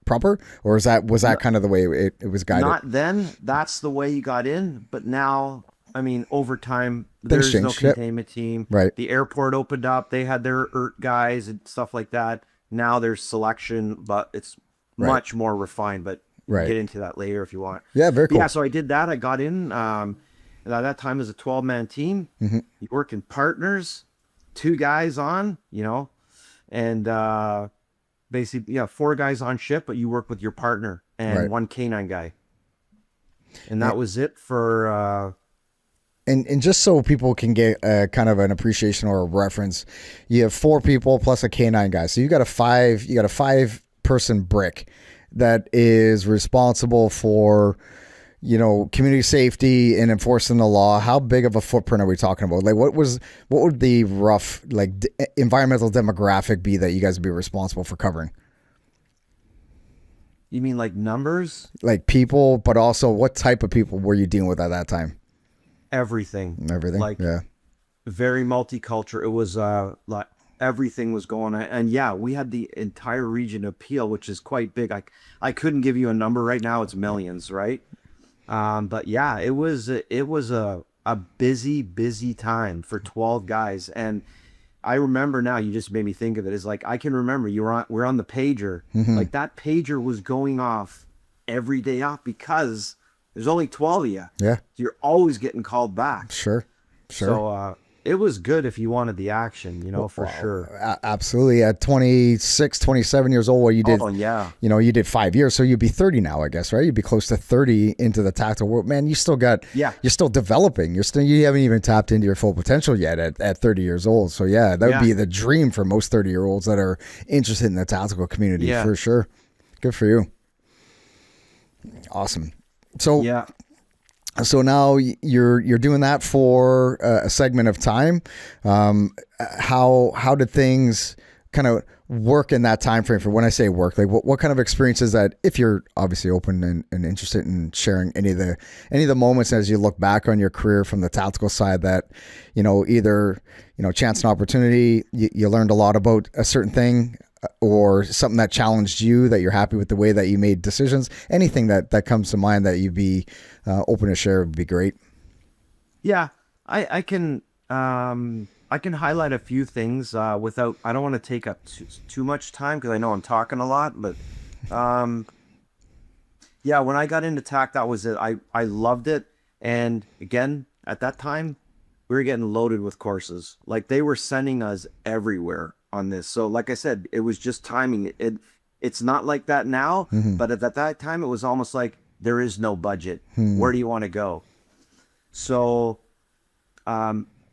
proper? Or was that kind of the way it was guided? Not then. That's the way you got in. But now, I mean, over time, there's no containment team. Right. The airport opened up. They had their ERT guys and stuff like that. Now there's selection, but it's much more refined. But get into that later if you want. Yeah, very cool. Yeah, so I did that. I got in. And at that time, it was a 12-man team. Mm-hmm. You work in partners, 2 guys on, and basically, 4 guys on ship, but you work with your partner and 1 K9 guy. And that was it for... And just so people can get kind of an appreciation or a reference, you have 4 people plus a K9 guy. So you got a 5-person brick that is responsible for, community safety and enforcing the law. How big of a footprint are we talking about? Like what would the rough environmental demographic be that you guys would be responsible for covering? You mean like numbers? Like people, but also what type of people were you dealing with at that time? Everything. Like, very multicultural. It was like everything was going on. And we had the entire region of Peel, which is quite big. I couldn't give you a number right now. It's millions, right? But yeah, it was a busy time for 12 guys. And I remember now, you just made me think of it. It's like, I can remember we're on the pager. Mm-hmm. Like that pager was going off every day off because there's only 12 of you. Yeah. So you're always getting called back. Sure. So it was good if you wanted the action, for sure. Absolutely. At 26, 27 years old, you did, you did 5 years. So you'd be 30 now, I guess, right? You'd be close to 30 into the tactical world. Man, you still got, you're still developing. You haven't even tapped into your full potential yet at 30 years old. So that would be the dream for most 30-year-olds that are interested in the tactical community for sure. Good for you. Awesome. So now you're doing that for a segment of time. How did things kind of work in that time frame? For when I say work, like what kind of experiences that, if you're obviously open and interested in sharing any of the moments as you look back on your career from the tactical side that either chance and opportunity, you learned a lot about a certain thing, or something that challenged you that you're happy with the way that you made decisions. Anything that comes to mind that you'd be open to share would be great. Yeah, I can highlight a few things without, I don't want to take up too much time because I know I'm talking a lot, but when I got into TAC, that was it. I loved it. And again, at that time, we were getting loaded with courses. Like they were sending us everywhere on this. So like I said, it was just timing. It's not like that now, but at that time, it was almost like there is no budget. Where do you want to go? So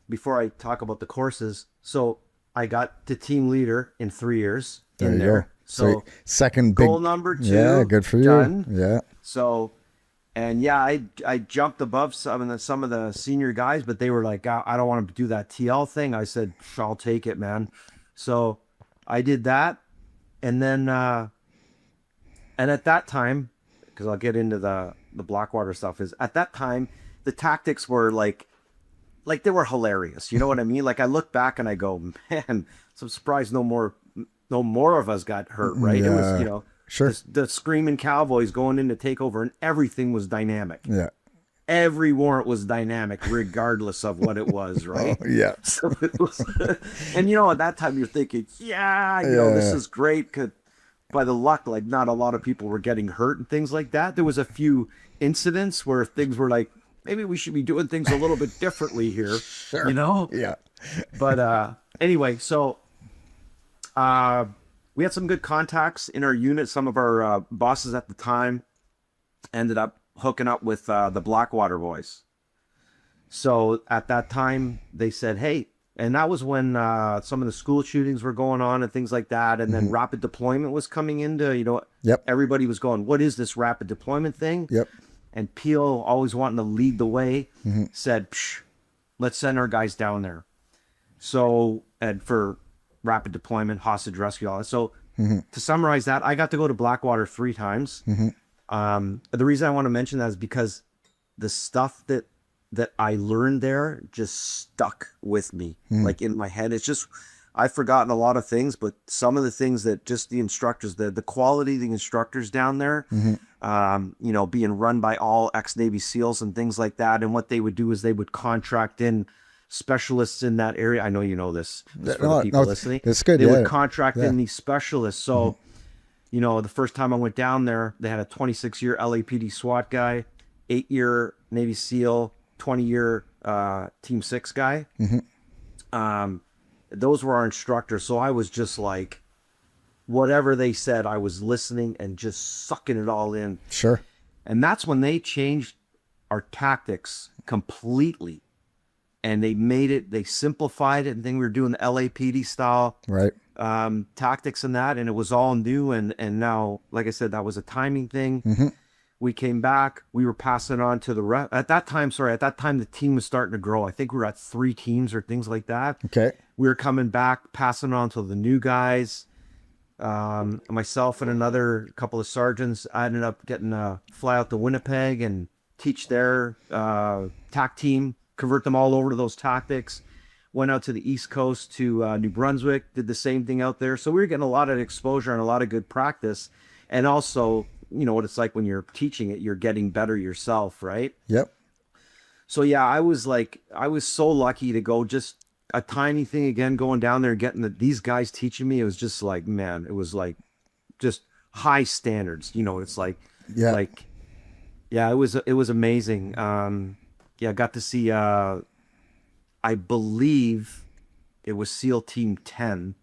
before I talk about the courses, so I got to team leader in 3 years in there. So second goal big, number 2. Yeah, good for you. Done. Yeah. So, and I jumped above some of the senior guys, but they were like, I don't want to do that TL thing. I said, I'll take it, man. So I did that. And then, and at that time, because I'll get into the Blackwater stuff, is at that time, the tactics were like they were hilarious. You know what I mean? Like I look back and I go, man, so I'm surprised no more of us got hurt, right? Yeah. It was, sure. The screaming cowboys going in to take over, and everything was dynamic. Yeah. Every warrant was dynamic, regardless of what it was, right? Oh, yeah. So it was, and at that time you're thinking, this is great. By the luck, like not a lot of people were getting hurt and things like that. There was a few incidents where things were like, maybe we should be doing things a little bit differently here, sure. Yeah. But anyway, so we had some good contacts in our unit. Some of our bosses at the time, ended up hooking up with the Blackwater boys. So at that time, they said, hey, and that was when some of the school shootings were going on and things like that. And then rapid deployment was coming into, Yep. everybody was going, what is this rapid deployment thing? Yep. And Peel, always wanting to lead the way, said, psh, let's send our guys down there. So, and for rapid deployment, hostage rescue, all that. So to summarize that, I got to go to Blackwater 3 times. The reason I want to mention that is because the stuff that I learned there just stuck with me, like in my head. It's just, I've forgotten a lot of things, but some of the things that just the instructors, the quality of the instructors down there, being run by all ex-Navy SEALs and things like that. And what they would do is they would contract in specialists in that area. I know you know this, for the people listening. It's good. They would contract in these specialists. So, the first time I went down there, they had a 26-year LAPD SWAT guy, 8-year Navy SEAL, 20-year Team 6 guy. Those were our instructors. So I was just like, whatever they said, I was listening and just sucking it all in. Sure. And that's when they changed our tactics completely. And they simplified it. And then we were doing the LAPD style tactics and that. And it was all new. And now, like I said, that was a timing thing. We came back. We were passing on to the rest. At that time, the team was starting to grow. I think we were at 3 teams or things like that. Okay. We were coming back, passing on to the new guys. Myself and another couple of sergeants, I ended up getting to fly out to Winnipeg and teach their TAC team, convert them all over to those tactics. Went out to the East Coast to New Brunswick, did the same thing out there. So we were getting a lot of exposure and a lot of good practice. And also, you know what it's like when you're teaching it, you're getting better yourself, right? Yep. So yeah, I was so lucky to go just a tiny thing again, going down there and getting these guys teaching me. It was just like, man, it was like just high standards. It's like, it was amazing. I got to see, I believe it was SEAL Team 10.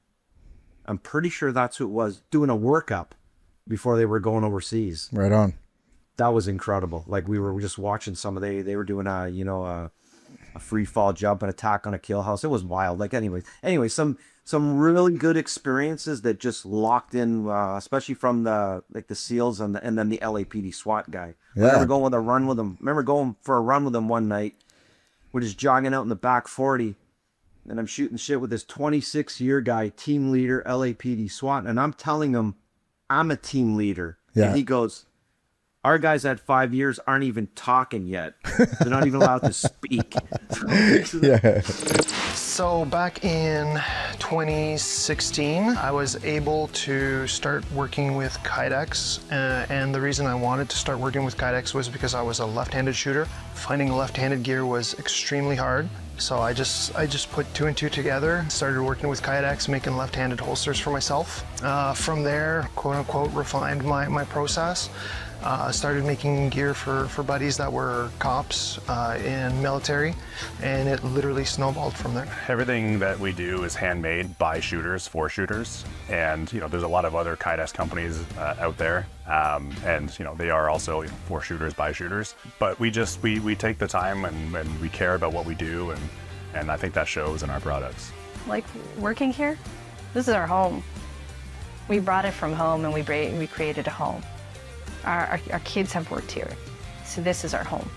I'm pretty sure that's who it was, doing a workup before they were going overseas. Right on. That was incredible. Like we were just watching they were doing a free fall jump and attack on a kill house. It was wild. Like anyway, some really good experiences that just locked in, especially from the SEALs and then the LAPD SWAT guy. Yeah. I remember going for a run with him one night. We're just jogging out in the back 40. And I'm shooting shit with this 26-year guy, team leader, LAPD SWAT. And I'm telling him, I'm a team leader. Yeah. And he goes, our guys at 5 years aren't even talking yet. They're not even allowed to speak. Yeah. So back in 2016, I was able to start working with Kydex. And the reason I wanted to start working with Kydex was because I was a left-handed shooter. Finding left-handed gear was extremely hard. So I just put 2 and 2 together, started working with Kydex, making left-handed holsters for myself. From there, quote unquote, refined my process. Started making gear for buddies that were cops in military, and it literally snowballed from there. Everything that we do is handmade by shooters for shooters, and there's a lot of other Kydex companies out there, and they are also for shooters by shooters. But we take the time and we care about what we do, and I think that shows in our products. Like working here, this is our home. We brought it from home and we created a home. Our kids have worked here, so this is our home.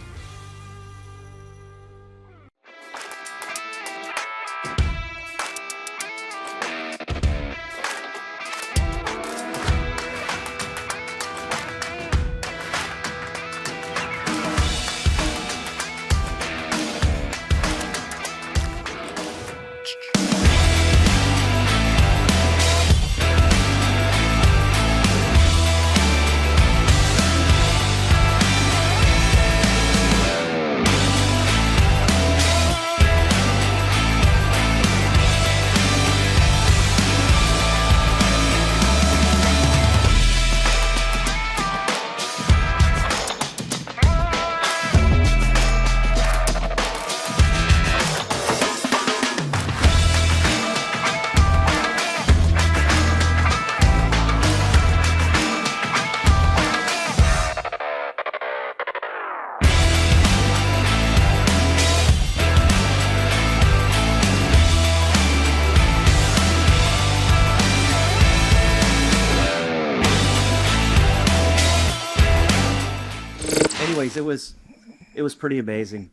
anyways, it was pretty amazing.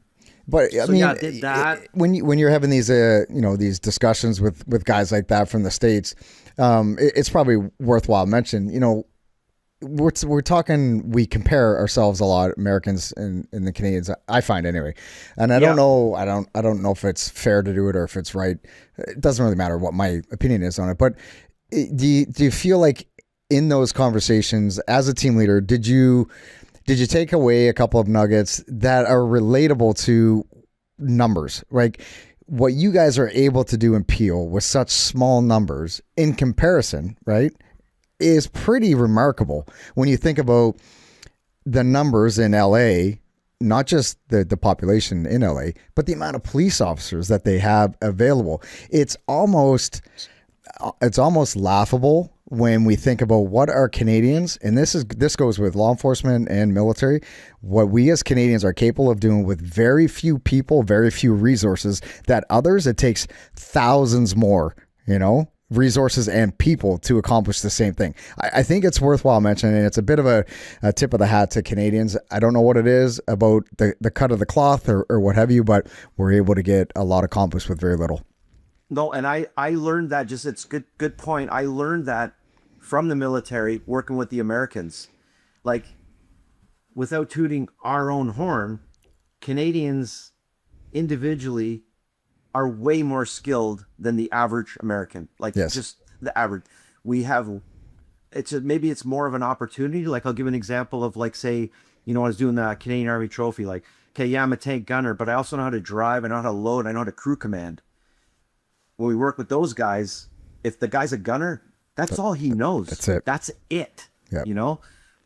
But I So, mean, yeah, did that. when you're having these these discussions with guys like that from the States, it's probably worthwhile mentioning. We're talking. We compare ourselves a lot, Americans and the Canadians. I find anyway, and I don't know. I don't know if it's fair to do it or if it's right. It doesn't really matter what my opinion is on it. But do you feel like in those conversations as a team leader, did you take away a couple of nuggets that are relatable to numbers? Like what you guys are able to do in Peel with such small numbers in comparison, right, is pretty remarkable when you think about the numbers in LA, not just the population in LA, but the amount of police officers that they have available. It's almost laughable when we think about what our Canadians, and this goes with law enforcement and military, what we as Canadians are capable of doing with very few people, very few resources, that others, it takes thousands more, resources and people to accomplish the same thing. I think it's worthwhile mentioning, and it's a bit of a tip of the hat to Canadians. I don't know what it is about the cut of the cloth or what have you, but we're able to get a lot accomplished with very little. No, and I learned that it's good point. I learned that from the military working with the Americans. Like, without tooting our own horn, Canadians individually are way more skilled than the average American. Like, yes. Just the average. We have, maybe it's more of an opportunity. Like, I'll give an example of, like, say, I was doing the Canadian Army Trophy. Like, okay, yeah, I'm a tank gunner, but I also know how to drive, I know how to load, I know how to crew command. When we work with those guys, if the guy's a gunner, that's all he knows. That's it. That's it. Yep.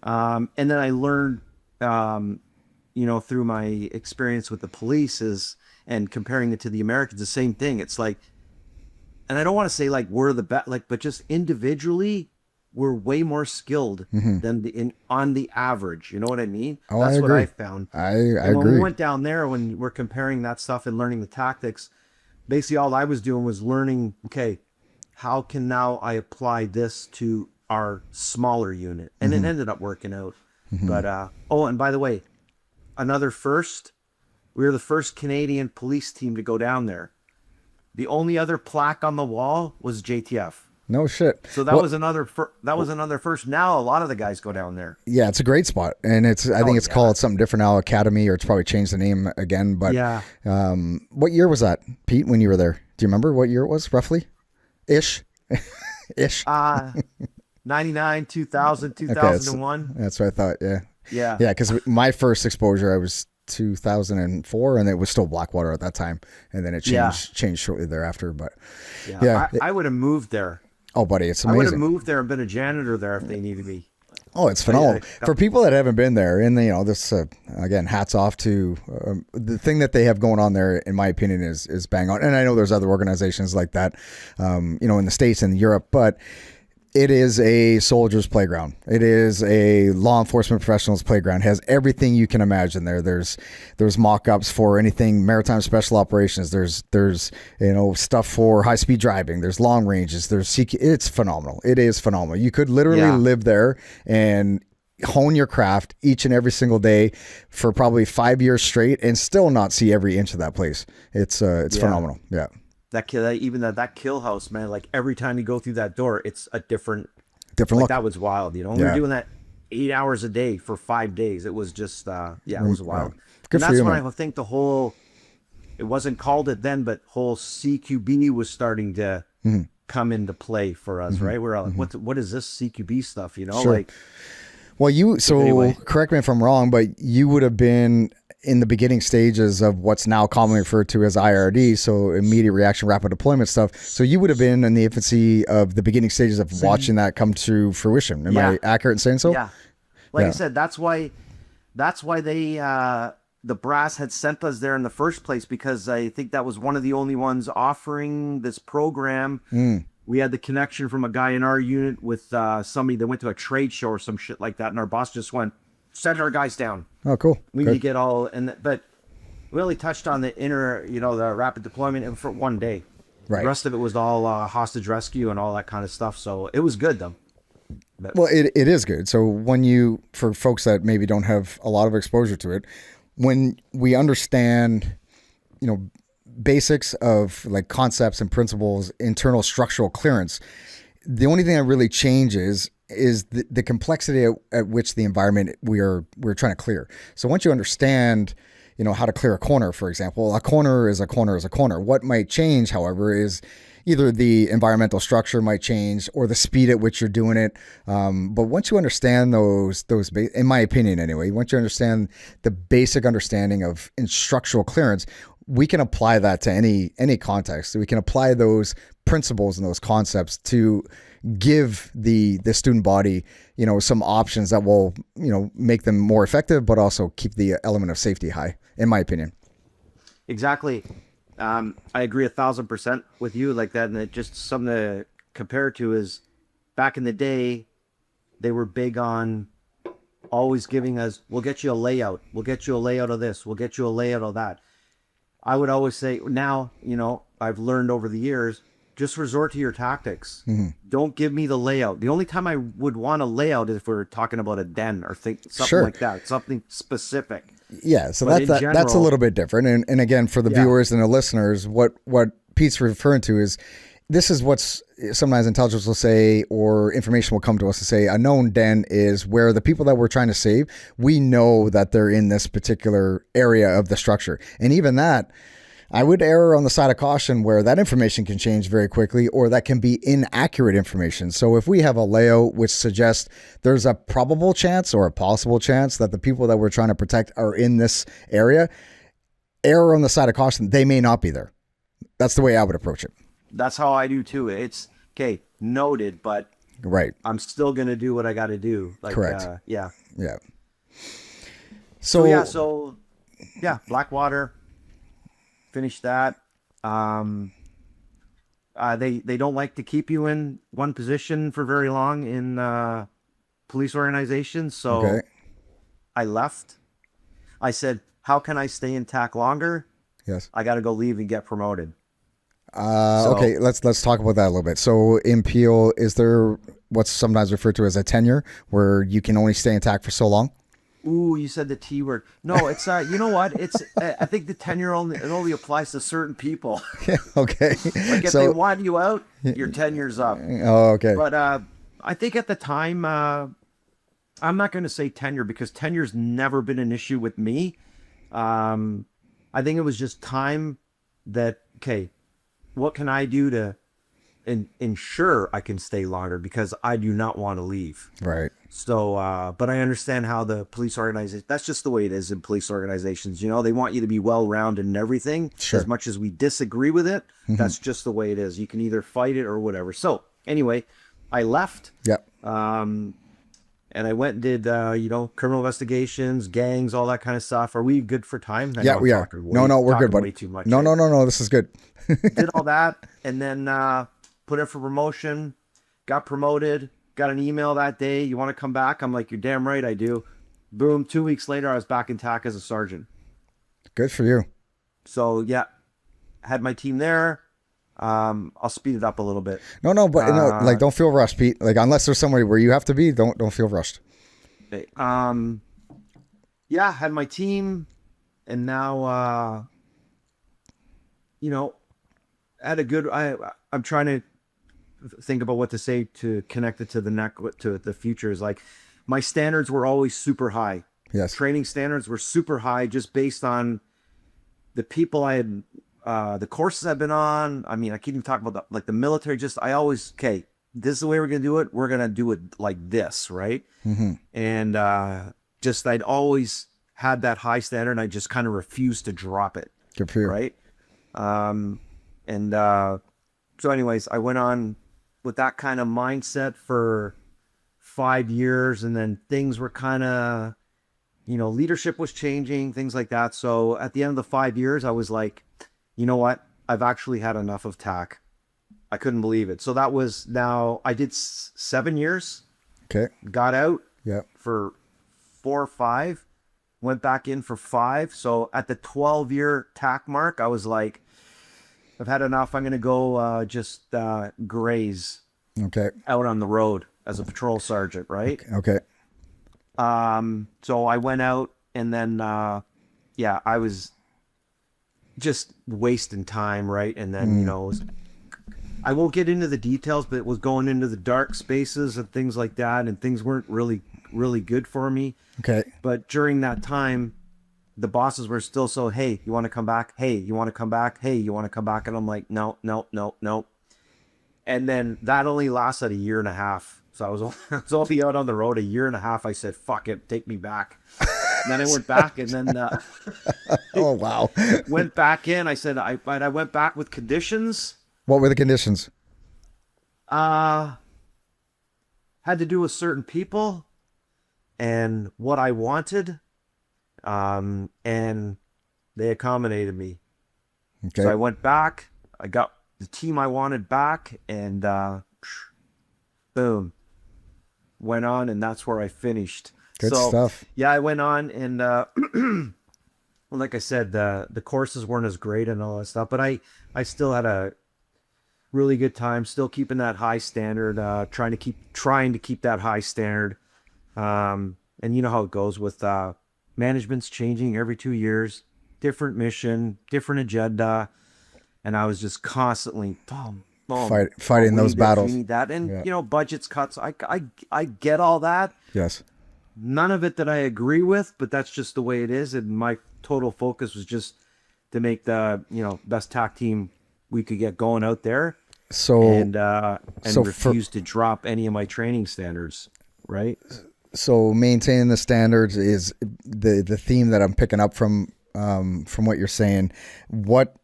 And then I learned, through my experience with the police and comparing it to the Americans, the same thing. It's like, and I don't want to say like we're the best, but just individually, we're way more skilled than on the average. You know what I mean? Oh, That's I what agree. I found. I and when agree. we went down there, when we're comparing that stuff and learning the tactics, basically all I was doing was learning, okay, how can now I apply this to our smaller unit? And it ended up working out. But, and by the way, another first, we were the first Canadian police team to go down there. The only other plaque on the wall was JTF. No shit. So that was another first. Now a lot of the guys go down there. Yeah, it's a great spot, and I think it's called something different now, Academy, or it's probably changed the name again. But yeah, what year was that, Pete? When you were there, do you remember what year it was, roughly? Ish. 99, 2000, 2001. Okay, that's what I thought. Yeah. Yeah. Yeah, because my first exposure, I was 2004, and it was still Blackwater at that time, and then it changed shortly thereafter. But yeah, I would have moved there. Oh, buddy, it's I would amazing. have moved there and been a janitor there if they needed me. Oh, it's phenomenal. For people that haven't been there, and this again, hats off to the thing that they have going on there. In my opinion, is bang on. And I know there's other organizations like that, in the States and Europe, but it is a soldier's playground. It is a law enforcement professional's playground. It has everything you can imagine there. There's mock-ups for anything maritime special operations. There's stuff for high-speed driving. There's long ranges. There's CQ. It's phenomenal. It is phenomenal. You could literally live there and hone your craft each and every single day for probably 5 years straight and still not see every inch of that place. It's phenomenal. Yeah. That kill house, man, like every time you go through that door, it's a different look. That was wild, We were doing that 8 hours a day for 5 days. It was just, it was wild. Good and for that's you, when man. I think it wasn't called it then, but whole CQB was starting to come into play for us, right? We're like, what is this CQB stuff, Sure. Well, anyway. Correct me if I'm wrong, but you would have been in the beginning stages of what's now commonly referred to as IRD, so immediate reaction, rapid deployment stuff. So you would have been in the infancy of the beginning stages of watching that come to fruition. Am I accurate in saying so? Yeah. I said, that's why they, the brass had sent us there in the first place, because I think that was one of the only ones offering this program. We had the connection from a guy in our unit with somebody that went to a trade show or some shit like that, and our boss just went, send our guys down. Oh, cool. We need to get all, but we only touched on the the rapid deployment for one day. Right. The rest of it was all hostage rescue and all that kind of stuff. So it was good though. Well, it is good. So for folks that maybe don't have a lot of exposure to it, when we understand, basics of like concepts and principles, internal structural clearance, the only thing that really changes is the complexity at which the environment we're trying to clear. So once you understand, how to clear a corner, for example, a corner is a corner is a corner. What might change, however, is either the environmental structure might change or the speed at which you're doing it. But once you understand those, in my opinion anyway, once you understand the basic understanding of structural clearance, we can apply that to any context. We can apply those principles and those concepts to give the student body, some options that will, make them more effective, but also keep the element of safety high, in my opinion. Exactly. I agree 1,000% with you like that. And it just something to compare to is back in the day, they were big on always giving us, we'll get you a layout. We'll get you a layout of this. We'll get you a layout of that. I would always say now, I've learned over the years, just resort to your tactics. Mm-hmm. Don't give me the layout. The only time I would want a layout is if we're talking about a den or something like that, something specific. Yeah, so that's a little bit different. And again, for the viewers and the listeners, what Pete's referring to is this is what's sometimes intelligence will say, or information will come to us to say, a known den is where the people that we're trying to save, we know that they're in this particular area of the structure. And even that, I would err on the side of caution where that information can change very quickly, or that can be inaccurate information. So if we have a layout which suggests there's a probable chance or a possible chance that the people that we're trying to protect are in this area, err on the side of caution, they may not be there. That's the way I would approach it. That's how I do too. It's okay, noted, but right, I'm still going to do what I got to do. Like, correct. Yeah. So Blackwater. Finish that. They don't like to keep you in one position for very long in police organizations. So I left. I said, how can I stay in TAC longer? Yes. I got to go leave and get promoted. Okay, let's talk about that a little bit. So in Peel, is there what's sometimes referred to as a tenure where you can only stay in TAC for so long? Ooh, you said the T word. No, it's you know what? It's I think the tenure only applies to certain people. Okay. Like if they want you out, your tenure's up. Oh, okay. But I think at the time, I'm not going to say tenure because tenure's never been an issue with me. I think it was just time that what can I do to ensure I can stay longer because I do not want to leave. Right. So, but I understand how the police organization, that's just the way it is in police organizations. They want you to be well-rounded and everything. Sure. As much as we disagree with it, that's just the way it is. You can either fight it or whatever. So anyway, I left. Yep. And I went and did, criminal investigations, gangs, all that kind of stuff. Are we good for time? Yeah, we are. No, we're good, buddy. Way too much. No, this is good. Did all that and then put in for promotion, got promoted, got an email that day. You want to come back? I'm like, you're damn right I do. Boom. 2 weeks later, I was back in TAC as a sergeant. Good for you. So yeah, had my team there. I'll speed it up a little bit. No, don't feel rushed, Pete. Like unless there's somewhere where you have to be, don't feel rushed. Okay. Had my team, and now had a good. I'm trying to think about what to say to connect it to the future. Is like my standards were always super high. Yes. Training standards were super high just based on the people I had. The courses I've been on, I mean, I keep talking about the military. This is the way we're going to do it. We're going to do it like this, right? Mm-hmm. And I'd always had that high standard, and I just kind of refused to drop it. Good for you. Right? So anyways, I went on with that kind of mindset for 5 years, and then things were kind of, leadership was changing, things like that. So at the end of the 5 years, I was like, you know what? I've actually had enough of TAC. I couldn't believe it. So that was I did 7 years. Okay. Got out. Yeah. For 4 or 5. Went back in for 5. So at the 12-year TAC mark, I was like, I've had enough. I'm going to go just graze out on the road. as a patrol sergeant, right? Okay. So I went out, and then yeah, I was just wasting time, right? And then you know, I won't get into the details, but it was going into the dark spaces and things like that, and things weren't really good for me. Okay. But during that time, the bosses were still so, hey, you want to come back? Hey, you want to come back? Hey, you want to come back? And I'm like, no, no, no, no. And then that only lasted a year and a half. So I was only out on the road a year and a half. I said, fuck it, take me back. And then I went back, and then Oh, wow. went back in. I said, I went back with conditions. What were the conditions? Had to do with certain people and what I wanted. And they accommodated me. Okay. So I went back, I got the team I wanted back, and boom, went on, and that's where I finished. Good So, stuff. yeah, I went on, and well, like I said, the courses weren't as great and all that stuff, but I still had a really good time, still keeping that high standard, trying to keep that high standard. And you know how it goes with management's changing every 2 years, different mission, different agenda, and I was just constantly boom, boom, Fighting we those need this, battles. we need that, and Yeah. you know, budgets cuts. I get all that. Yes. None of it that I agree with, but that's just the way it is. And my total focus was just to make the best TAC team we could get going out there, So and so refuse to drop any of my training standards. Right. so maintaining the standards is the theme that I'm picking up from what you're saying. What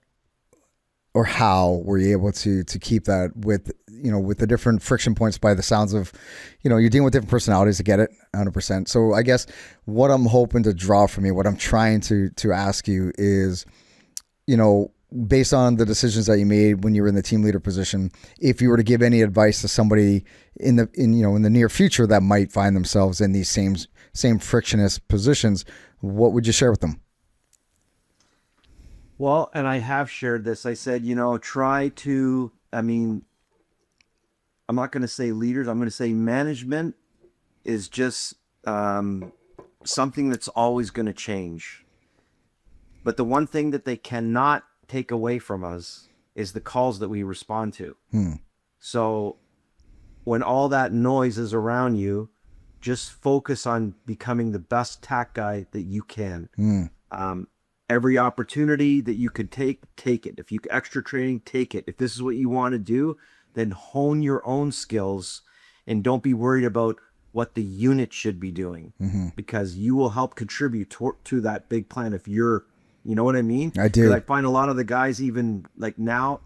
or how were you able to keep that with the different friction points by the sounds of, you're dealing with different personalities to get it 100%. So I guess what I'm hoping to draw from you, what I'm trying to ask you is, based on the decisions that you made when you were in the team leader position, if you were to give any advice to somebody in the near future that might find themselves in these same frictionless positions, what would you share with them? Well, and I have shared this. I said, try to, I'm not going to say leaders. I'm going to say management is just something that's always going to change. But the one thing that they cannot take away from us is the calls that we respond to. So when all that noise is around you, just focus on becoming the best TAC guy that you can. Every opportunity that you could take it. If you extra training, take it. If this is what you want to do, then hone your own skills, and don't be worried about what the unit should be doing, because you will help contribute to that big plan if you're, you know what I mean? I do. 'Cause I find a lot of the guys, even like now,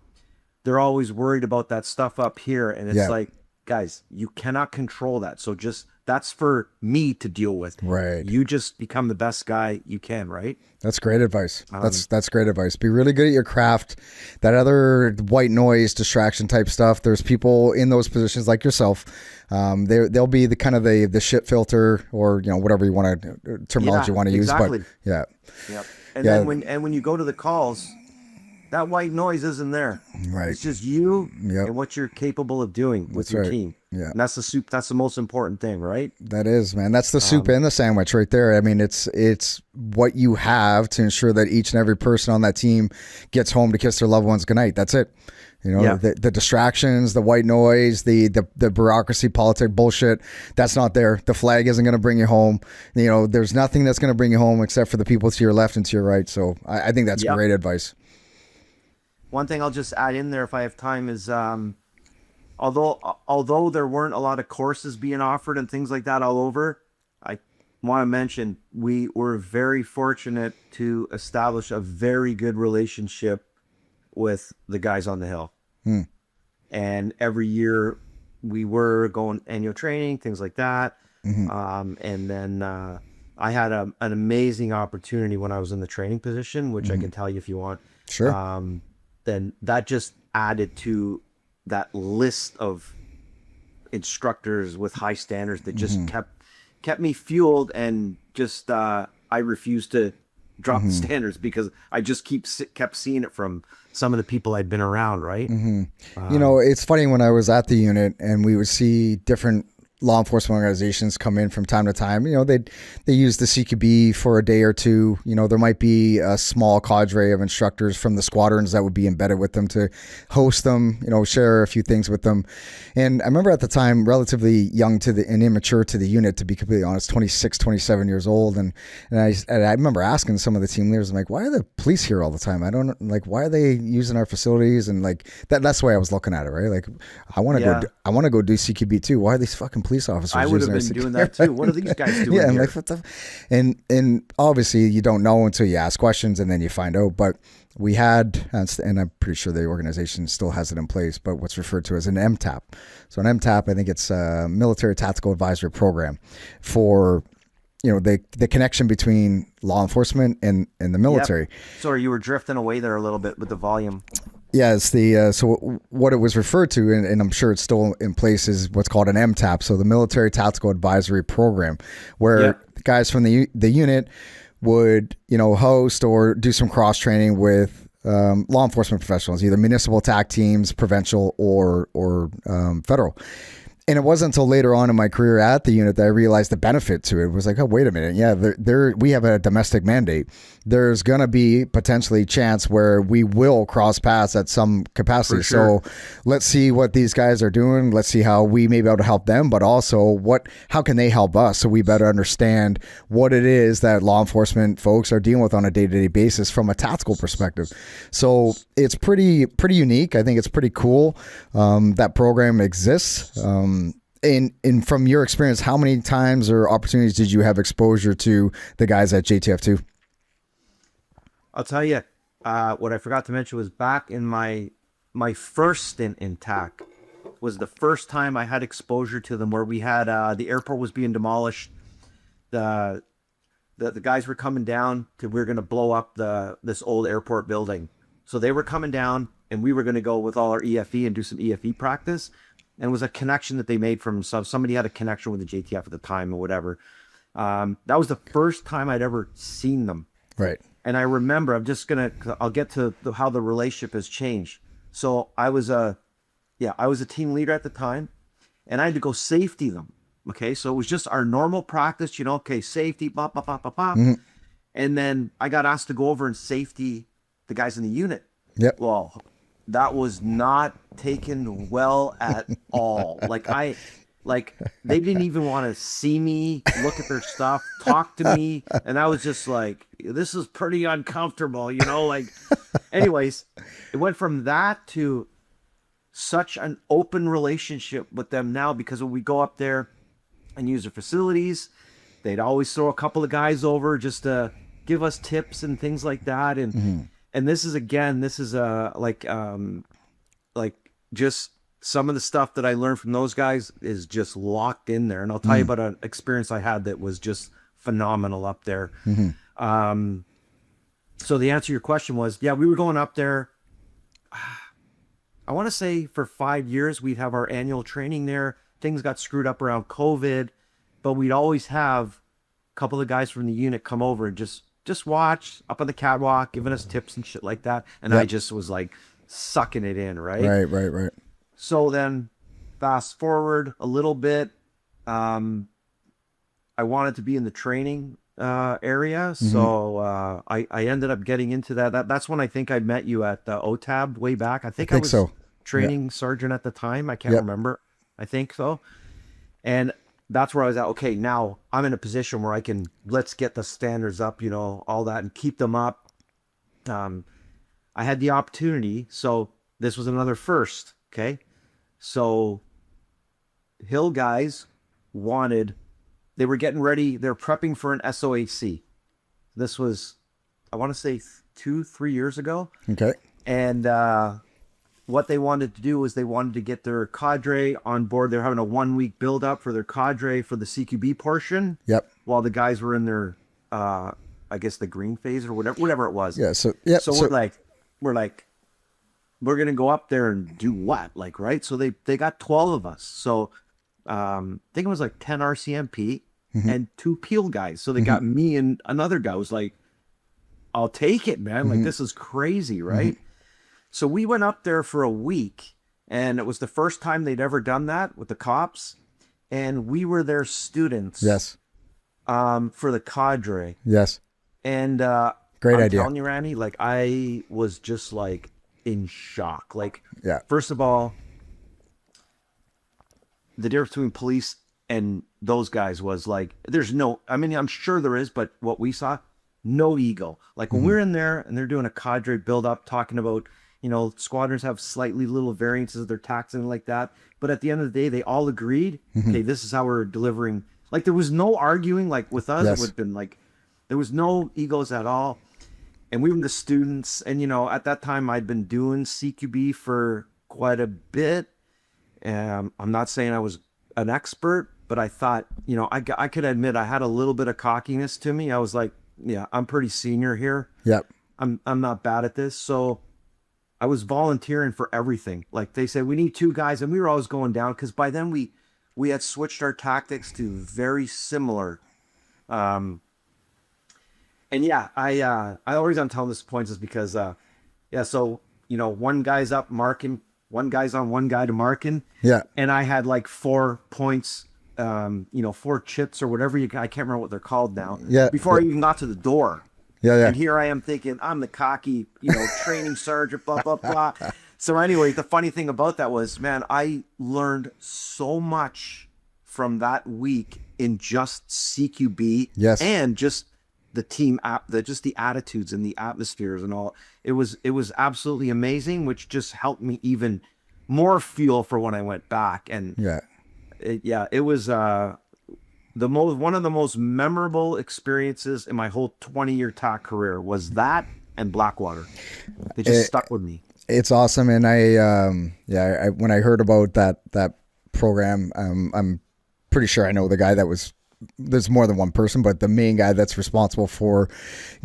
they're always worried about that stuff up here, and it's like, guys, you cannot control that. So just, that's for me to deal with. Right. You just become the best guy you can, right? That's great advice. That's great advice. Be really good at your craft. That other white noise distraction type stuff, there's people in those positions like yourself. They'll be the kind of the shit filter, or whatever you want to terminology you want to use. Exactly. But yeah. Yep. And then when you go to the calls, that white noise isn't there. Right. It's just you and what you're capable of doing with your team. Yeah. And that's the most important thing, right? That is, man. That's the soup and the sandwich right there. I mean, it's what you have to ensure that each and every person on that team gets home to kiss their loved ones goodnight. That's it. The distractions, the white noise, the bureaucracy, politic bullshit, that's not there. The flag isn't going to bring you home. There's nothing that's going to bring you home except for the people to your left and to your right. So I think that's great advice. One thing I'll just add in there if I have time is, although there weren't a lot of courses being offered and things like that all over, I want to mention we were very fortunate to establish a very good relationship with the guys on the hill. And every year we were going annual training, things like that. And then I had an amazing opportunity when I was in the training position, which I can tell you if you want. Sure. Then that just added to that list of instructors with high standards that just kept me fueled, and just I refused to drop the standards because I just kept seeing it from some of the people I'd been around, right? It's funny, when I was at the unit and we would see different law enforcement organizations come in from time to time. They use the CQB for a day or two. There might be a small cadre of instructors from the squadrons that would be embedded with them to host them, share a few things with them. And I remember at the time, relatively young and immature to the unit, to be completely honest, 26, 27 years old. And I remember asking some of the team leaders, I'm like, why are the police here all the time? I don't why are they using our facilities? And that's the way I was looking at it, right? Like, I want to go do CQB too. Why are these fucking police officers? I would have been doing that too. What are these guys doing? Yeah, here? like what the? And obviously you don't know until you ask questions, and then you find out. But we had, and I'm pretty sure the organization still has it in place, but what's referred to as an MTAP. So an MTAP, I think it's a Military Tactical Advisory Program for the connection between law enforcement and the military. Yep. Sorry, you were drifting away there a little bit with the volume. Yeah, it's the so what it was referred to, and I'm sure it's still in place, is what's called an MTAP, so the Military Tactical Advisory Program, where guys from the unit would host or do some cross training with law enforcement professionals, either municipal attack teams, provincial, or federal. And it wasn't until later on in my career at the unit that I realized the benefit to it. It was like, oh, wait a minute. Yeah, we have a domestic mandate. There's going to be potentially chance where we will cross paths at some capacity. For sure. So let's see what these guys are doing. Let's see how we may be able to help them, but also how can they help us, so we better understand what it is that law enforcement folks are dealing with on a day-to-day basis from a tactical perspective. So it's pretty unique. I think it's pretty cool that program exists. And from your experience, how many times or opportunities did you have exposure to the guys at JTF2? I'll tell you, what I forgot to mention was back in my first stint in TAC was the first time I had exposure to them, where we had the airport was being demolished. The guys were coming down we were going to blow up this old airport building. So they were coming down, and we were going to go with all our EFE and do some EFE practice. And it was a connection that they made from somebody had a connection with the JTF at the time or whatever. That was the first time I'd ever seen them. Right. And I remember, I'll get to how the relationship has changed. So I was a team leader at the time, and I had to go safety them. Okay. So it was just our normal practice, okay, safety, blah, blah, blah, blah, blah. Mm-hmm. And then I got asked to go over and safety the guys in the unit. Yep. Well, that was not taken well at all. They didn't even want to see me, look at their stuff, talk to me. And I was just like, this is pretty uncomfortable, anyways, it went from that to such an open relationship with them now, because when we go up there and use their facilities, they'd always throw a couple of guys over just to give us tips and things like that. And, mm-hmm. And this is just some of the stuff that I learned from those guys is just locked in there. And I'll tell you about an experience I had that was just phenomenal up there. Mm-hmm. So the answer to your question was, we were going up there. I want to say for 5 years, we'd have our annual training there. Things got screwed up around COVID, but we'd always have a couple of guys from the unit come over and just watch up on the catwalk, giving us tips and shit like that. And I just was like sucking it in, right? Right. So then fast forward a little bit. I wanted to be in the training area. Mm-hmm. So I ended up getting into that. That's when I think I met you at OTAB way back. I think I was so. Training sergeant at the time. I can't remember. I think so. And that's where I was at. Okay, now I'm in a position where let's get the standards up, all that, and keep them up. I had the opportunity. So this was another first. Okay. So Hill guys they were getting ready. They're prepping for an SOAC. This was, I want to say 2-3 years ago. Okay. And, what they wanted to do was they wanted to get their cadre on board. They're having a 1 week build up for their cadre for the CQB portion. Yep. While the guys were in their, I guess the green phase or whatever it was. Yeah. So we're going to go up there and do what? Right. So they got 12 of us. So, I think it was 10 RCMP mm-hmm. and 2 Peel guys. So they mm-hmm. got me and another guy. Was like, I'll take it, man. Mm-hmm. This is crazy. Right. Mm-hmm. So we went up there for a week, and it was the first time they'd ever done that with the cops. and we were their students. Yes. For the cadre. Yes. And Great I'm idea. telling you, Randy, like I was just like in shock. Like, Yeah. first of all, the difference between police and those guys was like, there's no, I mean, I'm sure there is, but what we saw, no ego. Like when we're in there and they're doing a cadre build up, talking about, you know, squadrons have slightly little variances of their tax and like that. But at the end of the day, they all agreed, okay, this is how we're delivering. Like there was no arguing. Like with us, Yes. it would have been like, there was no egos at all. And we were the students. And, you know, at that time I'd been doing CQB for quite a bit. I'm not saying I was an expert, but I thought, you know, I could admit I had a little bit of cockiness to me. I was like, yeah, I'm pretty senior here. Yep. I'm not bad at this. So I was volunteering for everything. Like they said, we need 2 guys, and we were always going down because by then we had switched our tactics to very similar. And yeah, I always I'm telling this points is because yeah, so you know, one guy's up marking, one guy's on one guy to marking. Yeah. And I had like 4 points, you know, 4 chits or whatever I can't remember what they're called now. Yeah. Before I even got to the door. Yeah. Yeah. And here I am thinking I'm the cocky, you know, training sergeant, blah, blah, blah. So anyway, the funny thing about that was, man, I learned so much from that week in just CQB. Yes. And just the team just the attitudes and the atmospheres and all. It was absolutely amazing, which just helped me even more fuel for when I went back. And Yeah. it was one of the most memorable experiences in my whole 20-year TAC career was that and Blackwater. They just stuck with me. It's awesome. And I when I heard about that program, I'm pretty sure I know the guy that was, there's more than one person, but the main guy that's responsible for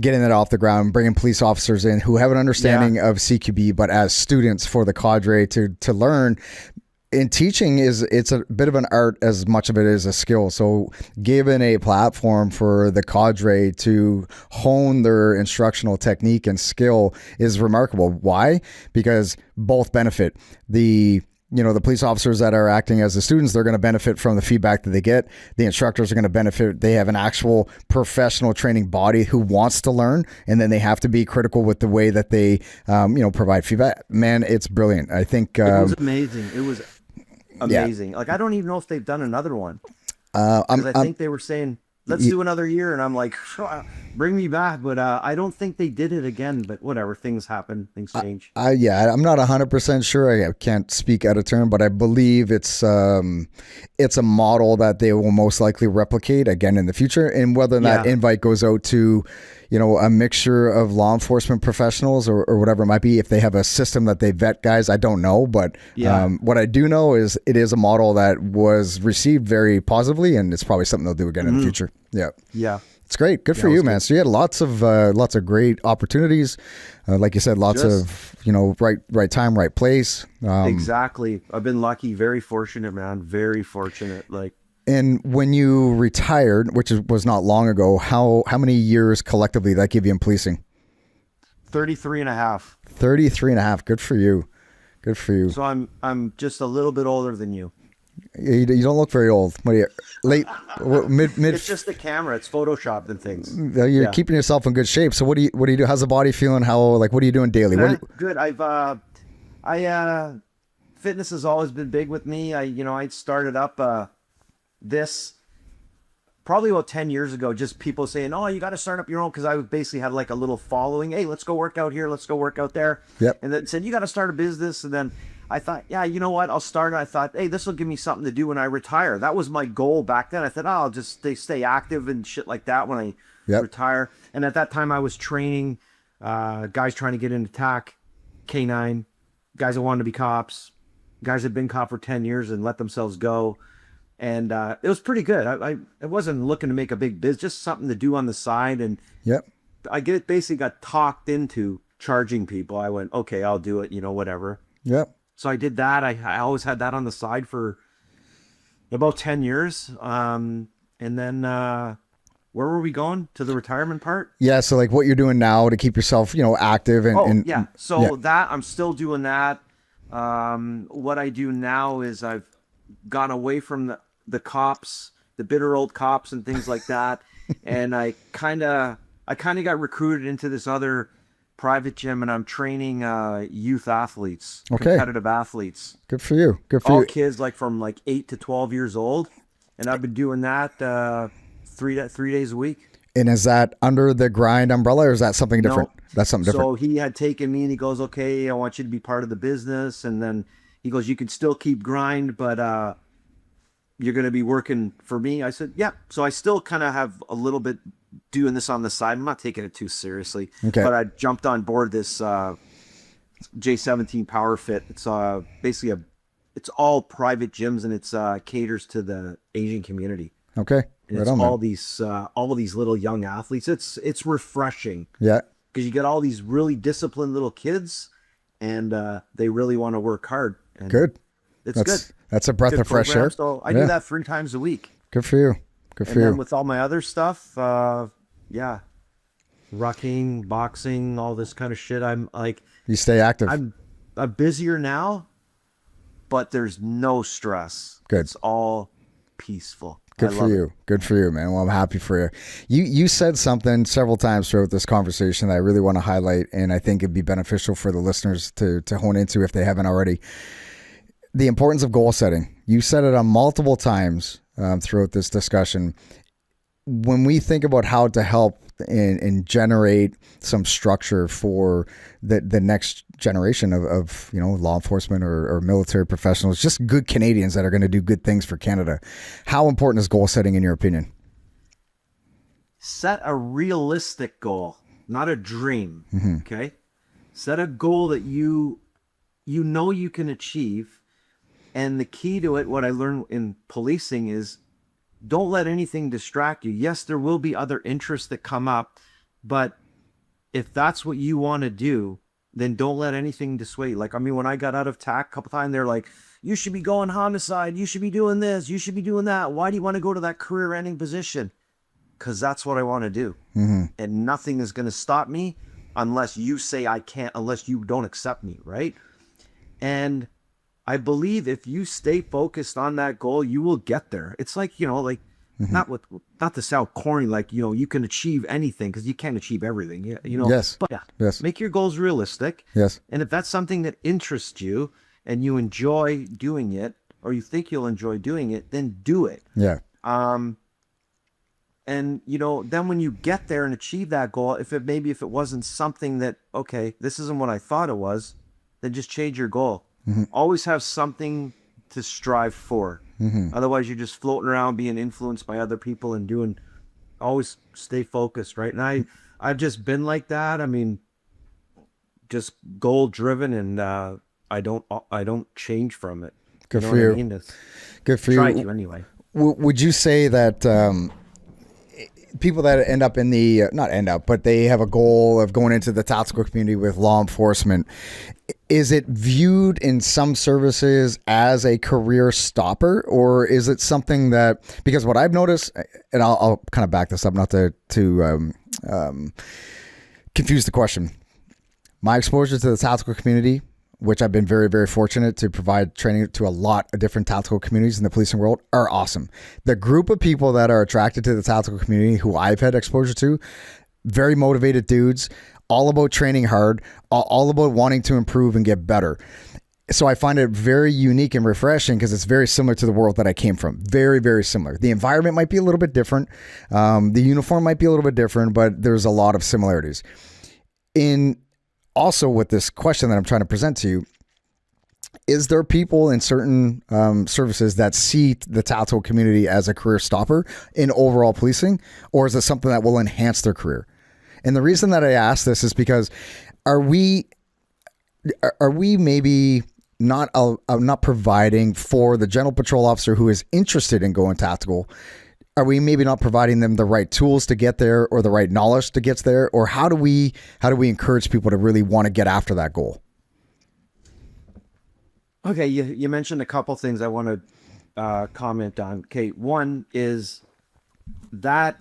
getting that off the ground, bringing police officers in who have an understanding of CQB, but as students for the cadre to learn. In teaching it's a bit of an art as much of it is a skill. So given a platform for the cadre to hone their instructional technique and skill is remarkable. Why? Because both benefit. The police officers that are acting as the students, they're going to benefit from the feedback that they get. The instructors are going to benefit. They have an actual professional training body who wants to learn, and then they have to be critical with the way that they, provide feedback. Man, it's brilliant. I think it was amazing. It was amazing. Yeah. Like I don't even know if they've done another one. I think they were saying, let's do another year, and I'm like, sure, bring me back. But I don't think they did it again. But whatever, things happen, things change. I'm not 100% sure. I can't speak out of turn, but I believe it's a model that they will most likely replicate again in the future. And whether or not invite goes out to, a mixture of law enforcement professionals or whatever it might be, if they have a system that they vet guys, I don't know. But what I do know is it is a model that was received very positively, and it's probably something they'll do again in the future. Yeah. Yeah. It's great. Good for you, man. So you had lots of great opportunities. Like you said, lots of, right time, right place. Exactly. I've been lucky, very fortunate, man. Very fortunate. And when you retired, which was not long ago, how many years collectively did that give you in policing? 33 and a half. 33 and a half. Good for you. Good for you. So I'm just a little bit older than you. You don't look very old. What are you, late, mid? It's just the camera. It's photoshopped and things. You're keeping yourself in good shape. So what do you do? How's the body feeling? What are you doing daily? Good. Fitness has always been big with me. I started up this probably about 10 years ago, just people saying, oh, you got to start up your own, because I basically had like a little following. Hey, let's go work out here, let's go work out there. Yep. And then said, you got to start a business. And then I thought, yeah, you know what, I'll start. I thought, hey, this will give me something to do when I retire. That was my goal back then. I thought, I'll just stay active and shit like that when I retire. And at that time I was training guys trying to get into TAC, K9, guys that wanted to be cops, guys that had been cop for 10 years and let themselves go. And it was pretty good. I wasn't looking to make a big biz, just something to do on the side. And I basically got talked into charging people. I went, okay, I'll do it, whatever. Yep. So I did that. I always had that on the side for about 10 years. And then where were we going? To the retirement part? Yeah. So like what you're doing now to keep yourself, active and. So that I'm still doing that. What I do now is I've gone away from the cops, the bitter old cops and things like that. And I kind of got recruited into this other private gym, and I'm training youth athletes, competitive athletes. Good for you. Good for All you. kids like from like 8 to 12 years old. And I've been doing that 3 days a week. And is that under the grind umbrella, or is that something different? No. That's something different. So he had taken me and he goes, okay, I want you to be part of the business. And then he goes, you can still keep grind, but you're going to be working for me. I said, yeah. So I still kind of have a little bit doing this on the side. I'm not taking it too seriously, but I jumped on board this J17 Power Fit. It's basically it's all private gyms, and it's caters to the Asian community. Okay. And it's all these little young athletes. It's refreshing. Yeah. Because you get all these really disciplined little kids, and they really want to work hard. And good. It's good. That's a breath of fresh air. So I do that 3 times a week. Good for you. Good for and you. then with all my other stuff, rucking, boxing, all this kind of shit. I'm like, you stay active. I'm busier now, but there's no stress. Good. It's all peaceful. Good for you. Good for you, man. Well, I'm happy for you. You said something several times throughout this conversation that I really want to highlight, and I think it'd be beneficial for the listeners to hone into if they haven't already. The importance of goal setting. You said it on multiple times throughout this discussion. When we think about how to help and generate some structure for the next generation of law enforcement or military professionals, just good Canadians that are going to do good things for Canada, how important is goal setting in your opinion? Set a realistic goal, not a dream. Okay, set a goal that you know you can achieve. And the key to it, what I learned in policing, is don't let anything distract you. Yes, there will be other interests that come up, but if that's what you want to do, then don't let anything dissuade. Like, I mean, when I got out of TAC a couple times, they're like, you should be going homicide. You should be doing this. You should be doing that. Why do you want to go to that career-ending position? Because that's what I want to do. And nothing is going to stop me unless you say I can't, unless you don't accept me, right? And I believe if you stay focused on that goal, you will get there. It's like, not to sound corny, like, you can achieve anything, because you can't achieve everything, Yes. But yes. Make your goals realistic. Yes. And if that's something that interests you and you enjoy doing it, or you think you'll enjoy doing it, then do it. Yeah. And then when you get there and achieve that goal, if it wasn't something that, okay, this isn't what I thought it was, then just change your goal. Always have something to strive for. Otherwise, you're just floating around being influenced by other people and always stay focused, right? And I've just been like that. I mean, just goal driven, and I don't change from it. Good for you. I mean? Good for try you. to anyway. Would you say that people that end up in the not end up, but they have a goal of going into the tactical community with law enforcement, is it viewed in some services as a career stopper, or is it something that, because what I've noticed, and I'll kind of back this up, not to confuse the question. My exposure to the tactical community, which I've been very, very fortunate to provide training to a lot of different tactical communities in the policing world, are awesome. The group of people that are attracted to the tactical community who I've had exposure to, very motivated dudes, all about training hard, all about wanting to improve and get better. So I find it very unique and refreshing because it's very similar to the world that I came from. Very, very similar. The environment might be a little bit different. The uniform might be a little bit different, but there's a lot of similarities. Also, with this question that I'm trying to present to you, is there people in certain services that see the tactical community as a career stopper in overall policing, or is it something that will enhance their career? And the reason that I ask this is because are we maybe not providing for the general patrol officer who is interested in going tactical? Are we maybe not providing them the right tools to get there, or the right knowledge to get there? Or how do we encourage people to really want to get after that goal? Okay, you mentioned a couple things I want to comment on. Okay, one is that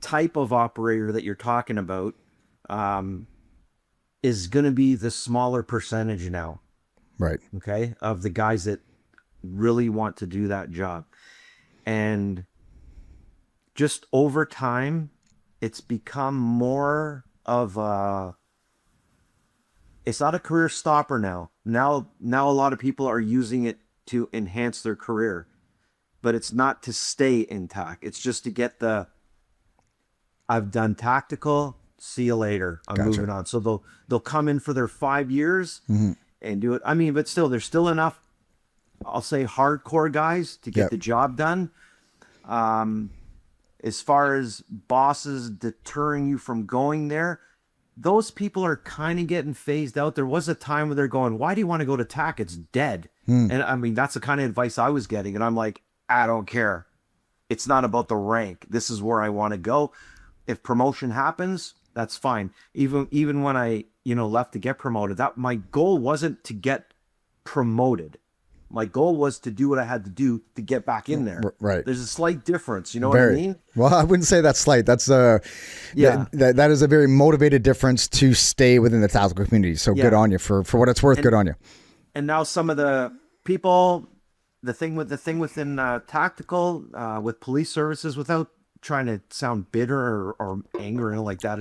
type of operator that you're talking about is going to be the smaller percentage now. Right. Okay, of the guys that really want to do that job. And just over time, it's become more of it's not a career stopper now. Now a lot of people are using it to enhance their career, but it's not to stay in TAC. It's just to get I've done tactical, see you later. I'm moving on. So they'll come in for their 5 years and do it. I mean, but still, there's still enough, I'll say, hardcore guys to get the job done. As far as bosses deterring you from going there, those people are kind of getting phased out. There was a time where they're going, why do you want to go to TAC? It's dead. And I mean, that's the kind of advice I was getting. And I'm like, I don't care. It's not about the rank. This is where I want to go. If promotion happens, that's fine. Even when I, left to get promoted, that my goal wasn't to get promoted. My goal was to do what I had to do to get back in there. Right. There's a slight difference. You know what I mean? Well, I wouldn't say that's slight. That's that is a very motivated difference to stay within the tactical community. So good on you for what it's worth. Good on you. And now some of the people, the thing within tactical with police services, without trying to sound bitter or angry or anything like that,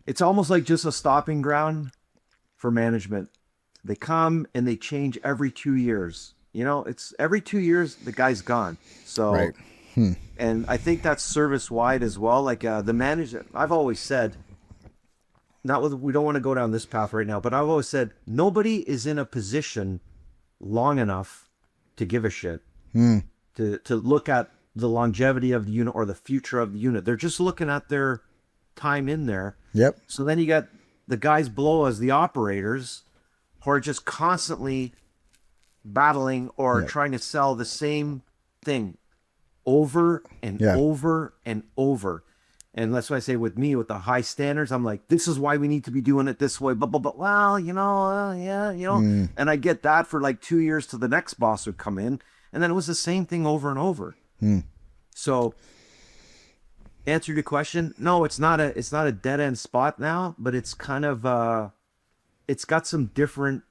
it's almost like just a stopping ground for management. They come and they change every 2 years. It's every 2 years the guy's gone. So, and I think that's service wide as well. Like the manager, I've always said, we don't want to go down this path right now, but I've always said nobody is in a position long enough to give a shit to look at the longevity of the unit or the future of the unit. They're just looking at their time in there. Yep. So then you got the guys below as the operators, who are just constantly battling or trying to sell the same thing over and over and over. And that's why I say with me, with the high standards, I'm like, this is why we need to be doing it this way. But well, and I get that for like 2 years till the next boss would come in. And then it was the same thing over and over. So answer your question. No, it's not a dead end spot now, but it's kind of, it's got some different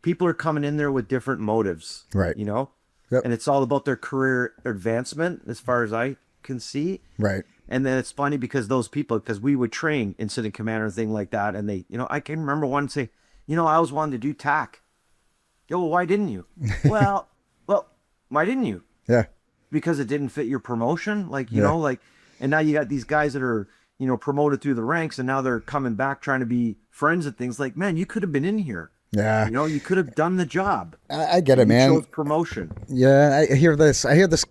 people are coming in there with different motives, right? And it's all about their career advancement as far as I can see, right? And then it's funny because those people, because we would train incident commander and thing like that, and they, I can remember one say, I always wanted to do TAC. Well, why didn't you? well, why didn't you? Yeah, because it didn't fit your promotion, and now you got these guys that are promoted through the ranks, and now they're coming back trying to be friends and things. Like, man, you could have been in here. Yeah. You could have done the job. I get it, man. You chose promotion. Yeah, I hear this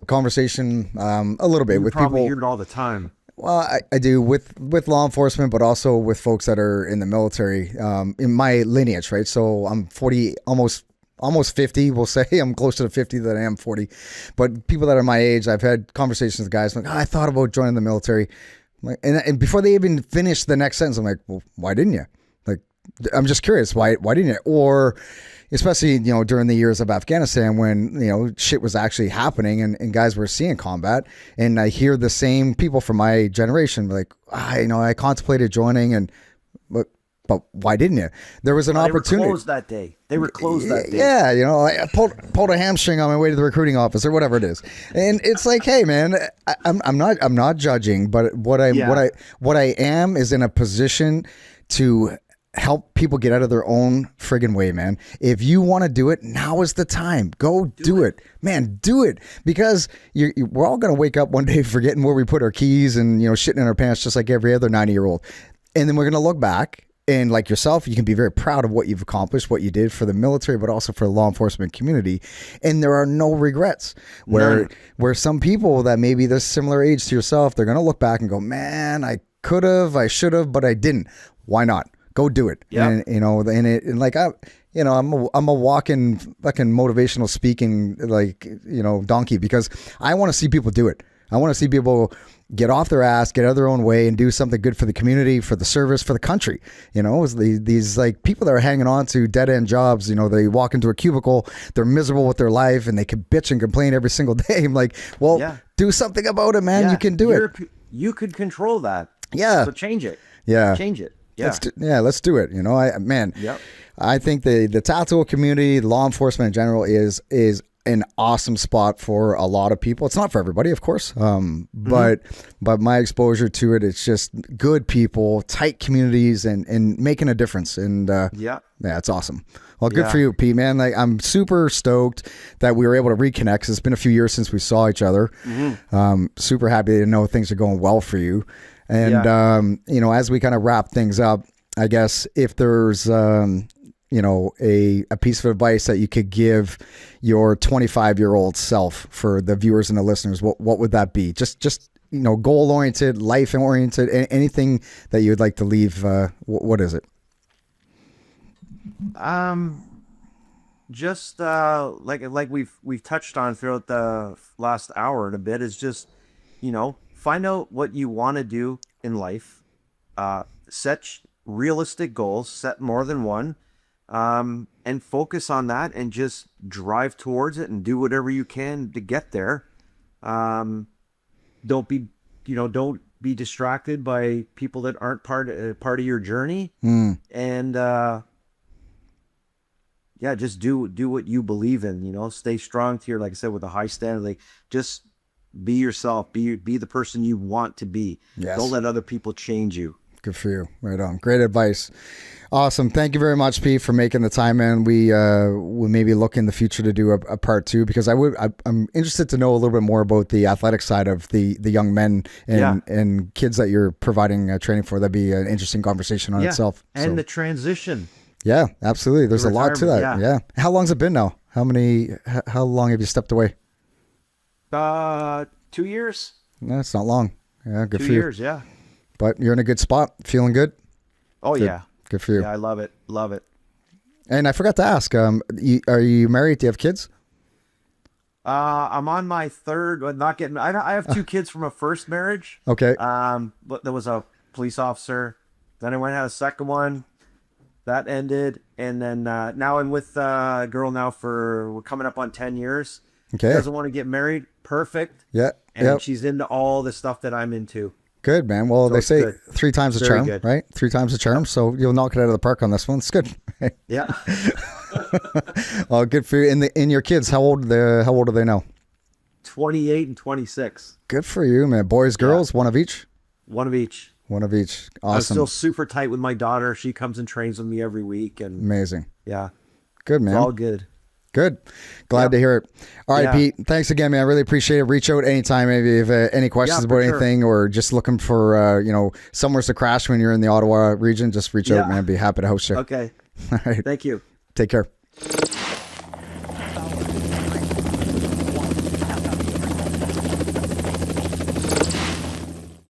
conversation a little bit with probably people. Hear it all the time. Well, I do with law enforcement, but also with folks that are in the military, in my lineage, right? So I'm 40, almost 50, we'll say. I'm closer to 50 than I am 40. But people that are my age, I've had conversations with guys like, I thought about joining the military. And before they even finish the next sentence, I'm like, well, why didn't you? Like, I'm just curious, why didn't you? Or especially, during the years of Afghanistan when, shit was actually happening and guys were seeing combat. And I hear the same people from my generation, like, I contemplated joining but why didn't you? There was an opportunity. They were closed that day. Yeah, I pulled a hamstring on my way to the recruiting office or whatever it is. And it's like, hey man, I'm not judging, but what I am is in a position to help people get out of their own friggin' way, man. If you want to do it, now is the time. Go do it. Man, do it. Because we're all going to wake up one day forgetting where we put our keys and, shitting in our pants just like every other 90-year-old. And then we're going to look back. And like yourself, you can be very proud of what you've accomplished, what you did for the military, but also for the law enforcement community. And there are no regrets. Where some people that maybe they're similar age to yourself, they're going to look back and go, man, I could have, I should have, but I didn't. Why not? Go do it. Yeah. And I'm a walking fucking motivational speaking donkey because I want to see people do it. I want to see people get off their ass, get out of their own way, and do something good for the community, for the service, for the country. These like people that are hanging on to dead end jobs. They walk into a cubicle, they're miserable with their life, and they can bitch and complain every single day. I'm like, well, do something about it, man. You can do it. You could control that. Yeah. So change it. Yeah. Change it. let's do it. You know, I think the tactical community, law enforcement in general, is an awesome spot for a lot of people. It's not for everybody, of course, but my exposure to it, it's just good people, tight communities, and making a difference. And it's awesome. Well, good for you, Pete, man. Like, I'm super stoked that we were able to reconnect, 'cause it's been a few years since we saw each other. Super happy to know things are going well for you. And you know, as we kind of wrap things up, I guess if there's you know, a piece of advice that you could give your 25-year-old self for the viewers and the listeners, what would that be? Just you know, goal-oriented, life-oriented, anything that you'd like to leave. What is it? Just like we've touched on throughout the last hour and a bit, is just, you know, find out what you want to do in life. Set realistic goals, set more than one. And focus on that and just drive towards it and do whatever you can to get there. Don't be distracted by people that aren't part of your journey. And, just do what you believe in, you know, stay strong to your, like I said, with a high standard, like, just be yourself, be the person you want to be. Yes. Don't let other people change you. Good for you. Right on. Great advice. Awesome. Thank you very much, Pete, for making the time, man. We maybe look in the future to do a part 2, because I'm interested to know a little bit more about the athletic side of the young men and kids that you're providing training for. That'd be an interesting conversation on itself. And the transition. Yeah, absolutely. There's a lot to that. Yeah. How long's it been now? How long have you stepped away? 2 years. No, it's not long. Yeah, good 2 for you. years, yeah. But you're in a good spot. Feeling good? Oh, good. Yeah. Good for you. Yeah, I love it. Love it. And I forgot to ask, are you married? Do you have kids? I'm on my third, but not getting, I have 2 kids from a first marriage. Okay. But there was a police officer. Then I went and had a second one. That ended. And then now I'm with a girl now we're coming up on 10 years. Okay. Doesn't want to get married. Perfect. Yeah. And she's into all the stuff that I'm into. Good, man. Well, So they it's say good. 3 times the Very charm, good. right? 3 times the charm. So you'll knock it out of the park on this one. It's good. Yeah. Oh, good for you. And your kids, how old are they now? 28 and 26. Good for you, man. Boys, girls, one of each? One of each. One of each. I'm Awesome. still super tight with my daughter. She comes and trains with me every week. And Amazing. yeah, Good, man. it's all good. Good. Glad to hear it. All right, Yeah. Pete. Thanks again, man. I really appreciate it. Reach out anytime, maybe if any questions for about sure. anything, or just looking for somewhere to crash when you're in the Ottawa region. Just reach out, Yeah. man. Be happy to host you. Okay. All right. Thank you. Take care.